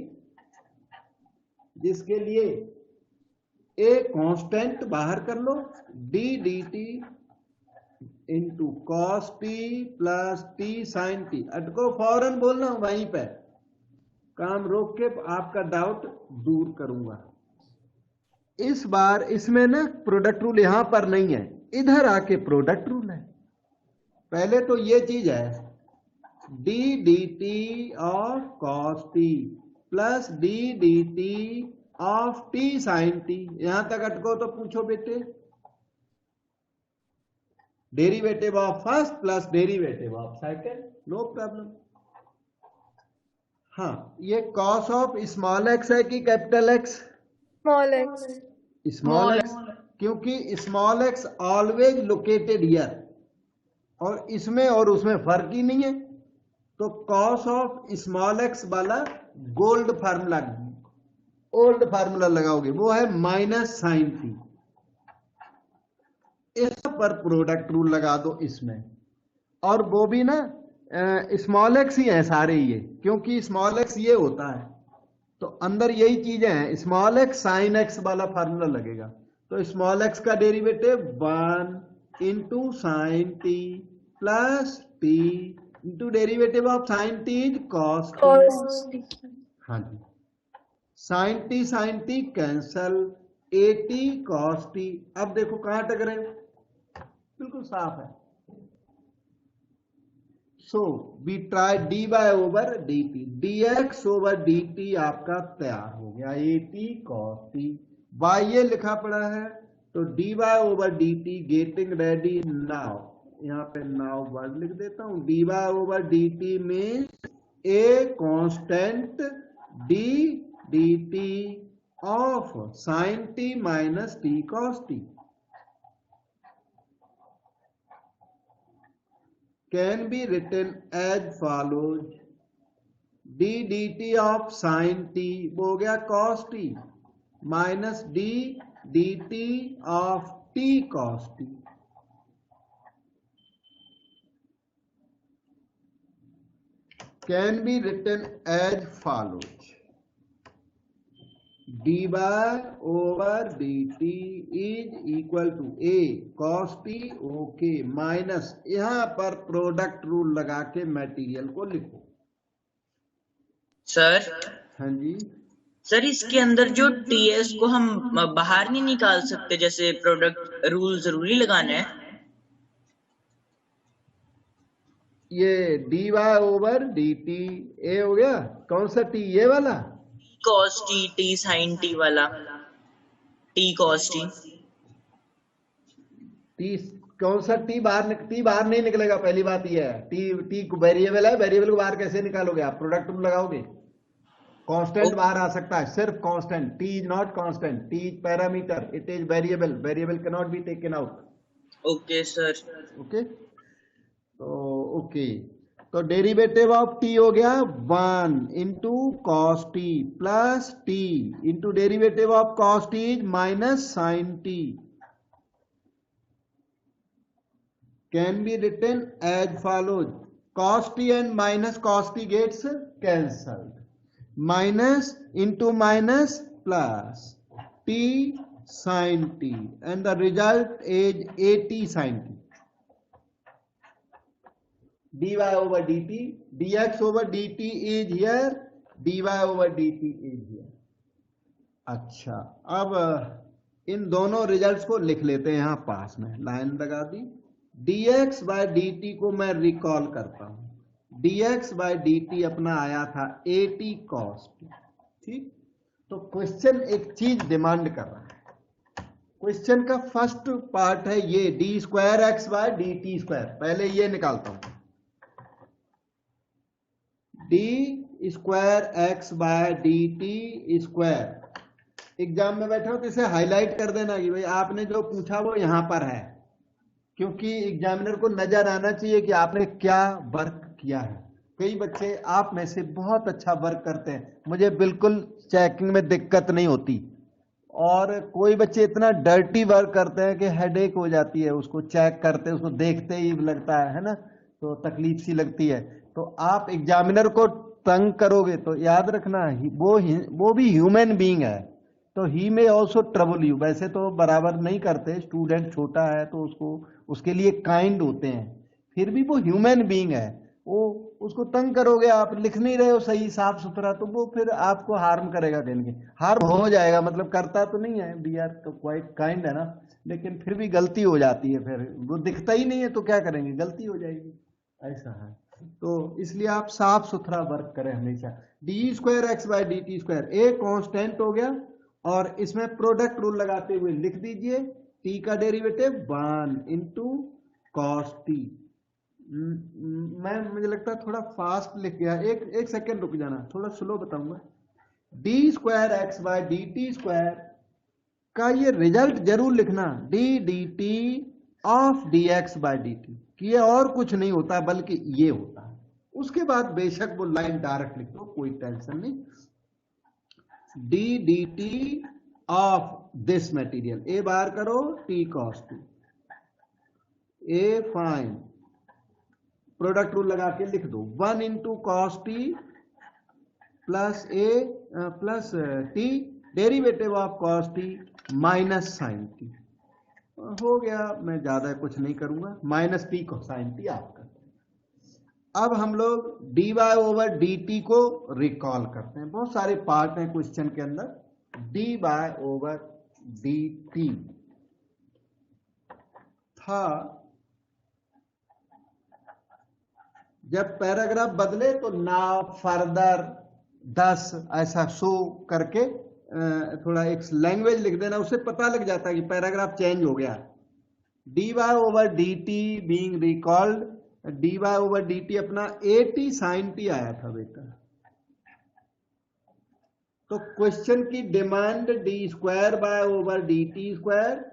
जिसके लिए a कांस्टेंट बाहर कर लो, d dt into cos t plus t sine t. अटको फौरन बोलना, वहीं पे काम रोक के आपका डाउट दूर करूंगा। इस बार इसमें ना प्रोडक्ट रूल यहां पर नहीं है, इधर आके प्रोडक्ट रूल है। पहले तो ये चीज है d d t of cos t plus d d t of t sine t. यहां तक अटको तो पूछो बेटे, derivative of first plus derivative of second, no problem. हाँ, ये कॉस ऑफ स्मॉल एक्स है कि capital x? Small x. Small x, क्योंकि small x always located here, और इसमें और उसमें फर्क ही नहीं है। तो कॉस ऑफ स्मॉल एक्स वाला गोल्ड फार्मूला, ओल्ड फार्मूला लगाओगे, वो है माइनस साइन थी। यहाँ पर प्रोडक्ट रूल लगा दो इसमें, और वो भी ना स्मॉल एक्स ही है सारे ये, क्योंकि स्मॉल एक्स ये होता है तो अंदर यही चीजें हैं। स्मॉल एक्स साइन एक्स वाला फार्मूला लगेगा, तो स्मॉल एक्स का derivative 1 into sine t plus t into derivative of sine t is cos t. cos हाँ जी, sine t cancel, a t cos t. अब देखो कहां टकरे, बिल्कुल साफ है। So we try d y over d t, d x over d t आपका तैयार हो गया, a t cos t. Y ये लिखा पड़ा है, तो d y over d t getting ready now, यहाँ पे नाउ वर्ड लिख देता हूं। D y over d t में a constant d d t of sine t minus t cos t can be written as follows, d dt of sin t वो हो गया cos t minus d dt of t cos t। can be written as follows, dy over dt is equal to a cos t okay minus, यहां पर product rule लगा के material को लिखो। Sir हाँ जी, सर इसके अंदर जो टीएस को हम बाहर नहीं निकाल सकते, जैसे प्रोडक्ट रूल जरूरी लगाना है? ये dy ओवर dt ए हो गया, कौन सा टी, ये वाला cos t, t sine t वाला, टी कॉस टी। टी कौन सा टी बाहर नहीं निकलेगा, पहली बात ये है। टी वेरिएबल है, वेरिएबल को बाहर कैसे निकालोगे आप, प्रोडक्ट रूल लगाओगे। कांस्टेंट बाहर आ सकता है, सिर्फ constant, t is not constant, t is parameter, it is variable, variable can not be taken out. Okay sir. Okay, तो ओके, तो डेरिवेटिव ऑफ टी हो गया 1 into cos t plus t into derivative of cos t is minus sine t, can be written as follows, cos t and minus cos t gets cancelled, minus into minus plus t sin t, and the result is at sin t, dy over dt, dx over dt is here, dy over dt is here। अच्छा, अब इन दोनों results को लिख लेते हैं यहां पास में, line लगा दी। dx बाय dt को मैं रिकॉल करता हूं, dx बाय dt अपना आया था at cos t, ठीक। तो क्वेश्चन एक चीज डिमांड कर रहा है, क्वेश्चन का फर्स्ट पार्ट है ये d square x by d t square, पहले ये निकालता हूं, d square x by d t square. Exam में बैठे हो तो इसे हाईलाइट कर देना कि भाई आपने जो पूछा वो यहां पर है, क्योंकि एग्जामिनर को नजर आना चाहिए कि आपने क्या वर्क किया है। कई बच्चे आप में से बहुत अच्छा वर्क करते हैं, मुझे बिल्कुल चेकिंग में दिक्कत नहीं होती, और कोई बच्चे इतना डर्टी वर्क करते हैं कि हेडेक हो जाती है, उसको चेक करते उसको देखते ही लगता है ना, तो तकलीफ सी लगती है। तो आप एग्जामिनर को तंग करोगे तो याद रखना वो भी ह्यूमन बीइंग है, तो ही में ऑल्सो ट्रबल यू। वैसे तो बराबर नहीं करते, स्टूडेंट छोटा है तो उसके लिए काइंड होते हैं, फिर भी वो ह्यूमन बीइंग है, वो उसको तंग करोगे, आप लिख नहीं रहे हो सही साफ सुथरा, तो वो फिर आपको हार्म करेगा, कहेंगे हार्म हो जाएगा, मतलब करता तो नहीं है, वी आर तो क्वाइट काइंड है ना, लेकिन फिर भी गलती हो जाती है, फिर वो दिखता ही नहीं है तो क्या करेंगे, गलती हो जाएगी, ऐसा है। तो इसलिए आप साफ सुथरा वर्क करें हमेशा। D square x by d t square a constant हो गया, और इसमें प्रोडक्ट रूल लगाते हुए लिख दीजिए टी का डेरिवेटिव 1 इंटू कॉस टी। मुझे लगता है थोड़ा फास्ट लिख गया, एक सेकेंड रुक जाना, थोड़ा स्लो बताऊंगा। D square x by d t square का ये रिजल्ट जरूर लिखना, d d t of d x by d t, कि ये और कुछ नहीं होता बल्कि ये होता है। उसके बाद बेशक वो लाइन डायरेक्ट लिख दो, कोई टेंशन नहीं। D d t of this material, a बार करो t cos t, a fine, product rule लगा के लिख दो 1 into cos t plus a plus t derivative of cos t minus sine t. हो गया, मैं ज्यादा कुछ नहीं करूंगा, माइनस टी को साइन टी आप करते हैं। अब हम लोग dy ओवर dt को रिकॉल करते हैं। बहुत सारे पार्ट हैं क्वेश्चन के अंदर। dy ओवर dt था, जब पैराग्राफ बदले तो नाउ फर्दर 10 ऐसा शो करके थोड़ा एक लैंग्वेज लिख देना, उससे पता लग जाता है कि पैराग्राफ चेंज हो गया। dy ओवर dt बीइंग रिकॉल्ड, dy ओवर dt अपना at sin t आया था बेटा। तो क्वेश्चन की demand d square by over dt square,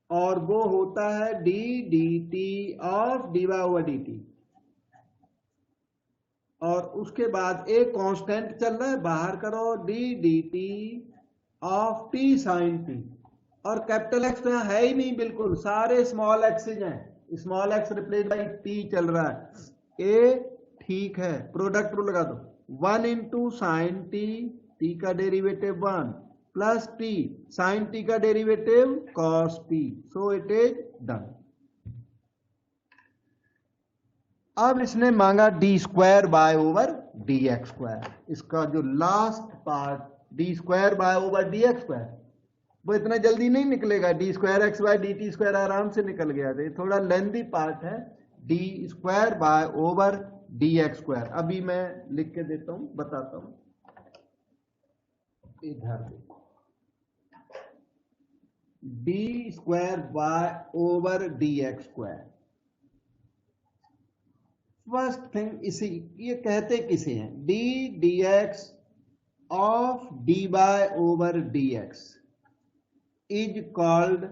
और वो होता है d dt ऑफ dy ओवर dt, और उसके बाद एक कांस्टेंट चल रहा है, बाहर करो d dt of t sin t, और कैपिटल एक्स तो यहाँ है ही नहीं, बिल्कुल सारे स्मॉल एक्सेज हैं, small x replace by t चल रहा है। ए ठीक है, प्रोडक्ट रूल लगा दो 1 इंटू साइन टी का derivative 1 plus t sine t का derivative cos t, so it is done. अब इसने मांगा d square by over d x square, इसका जो last part d square by over d x square, वो इतना जल्दी नहीं निकलेगा। D square x by d t square आराम से निकल गया था, ये थोड़ा लेंथी पार्ट है। D square by over d x square, अभी मैं लिख के देता हूं, बताता हूं। इधर देखो, d square by over d x square, first thing इसी, ये कहते किसे हैं, d d x of d by over d x is called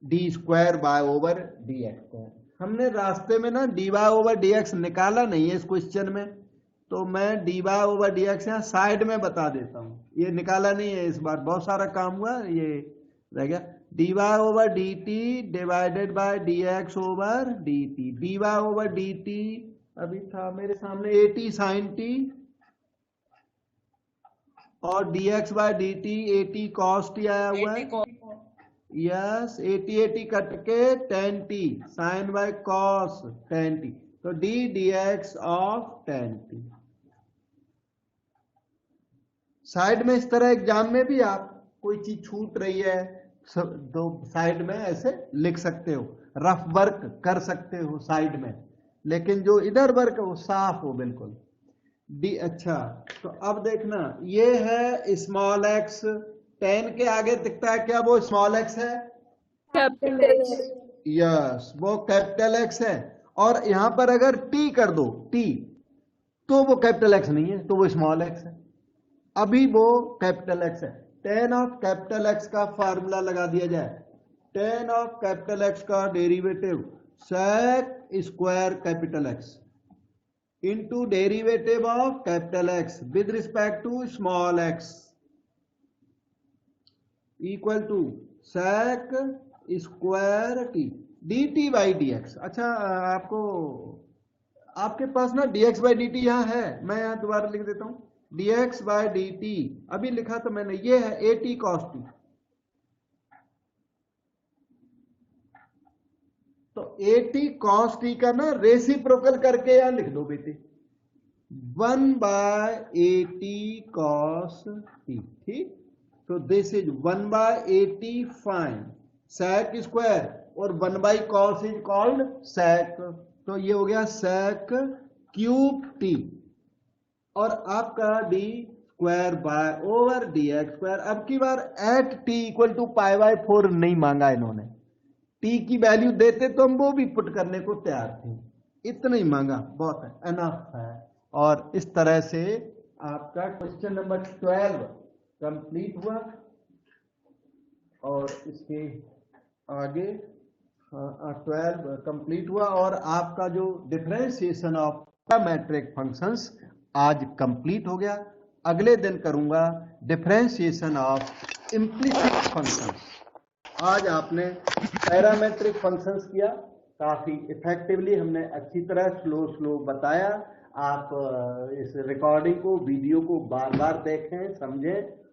d square by over d x square. हमने रास्ते में ना d by over d x निकाला नहीं है इस क्वेश्चन में, तो मैं d by over d x यहाँ साइड में बता देता हूं, ये निकाला नहीं है इस बार, बहुत सारा काम हुआ, ये रह गया। D y over d t divided by d x over d t, d y over d t अभी था मेरे सामने ए टी साइन टी, और d x by d t a t cos t आया हुआ है, यस ए टी कट के tan t sine by cos tan t, तो d d x of tan t. Side में इस तरह exam में भी आप कोई चीज छूट रही है, दो साइड में ऐसे लिख सकते हो, रफ वर्क कर सकते हो साइड में, लेकिन जो इधर वर्क है वो साफ हो बिल्कुल। डी अच्छा, तो अब देखना ये है स्मॉल एक्स, 10 के आगे दिखता है क्या, वो स्मॉल एक्स है, कैपिटल एक्स, यस वो कैपिटल एक्स है, और यहां पर अगर टी कर दो टी, तो वो कैपिटल एक्स नहीं है, तो वो स्मॉल एक्स है, अभी वो कैपिटल एक्स है। टेन ऑफ कैपिटल एक्स का फार्मूला लगा दिया जाए, टेन ऑफ कैपिटल एक्स का derivative sec square capital x into derivative of capital x with respect to small x equal to sec square t d t by d x. अच्छा, आपको आपके पास ना d x by d t यहां है, मैं यहां दोबारा लिख देता हूं, dx बाय dt अभी लिखा तो मैंने, ये है at cos t, तो at cos t का ना रेसिप्रोकल करके यहां लिख दो बेटे, 1 बाय at cos t, ठीक, तो दिस इज 1 बाय at फाइन sec स्क्वायर, और 1 by cos is called sec, तो ये हो गया sec क्यूब t, और आपका d square by over d x square. अब की बार at t equal to pi by 4 नहीं मांगा इन्होंने, टी की वैल्यू देते तो हम वो भी पुट करने को तैयार थे, इतना ही मांगा, बहुत है, एनफ है। और इस तरह से आपका क्वेश्चन नंबर 12 कंप्लीट हुआ, और इसके आगे 12 कंप्लीट हुआ, और आपका जो डिफरेंशिएशन ऑफ पैरामेट्रिक फंक्शंस आज कंप्लीट हो गया। अगले दिन करूंगा डिफरेंशिएशन ऑफ इम्प्लिसिट फंक्शंस। आज आपने पैरामेट्रिक फंक्शंस किया, काफी इफेक्टिवली हमने अच्छी तरह स्लो बताया। आप इस रिकॉर्डिंग को, वीडियो को बार बार देखें, समझें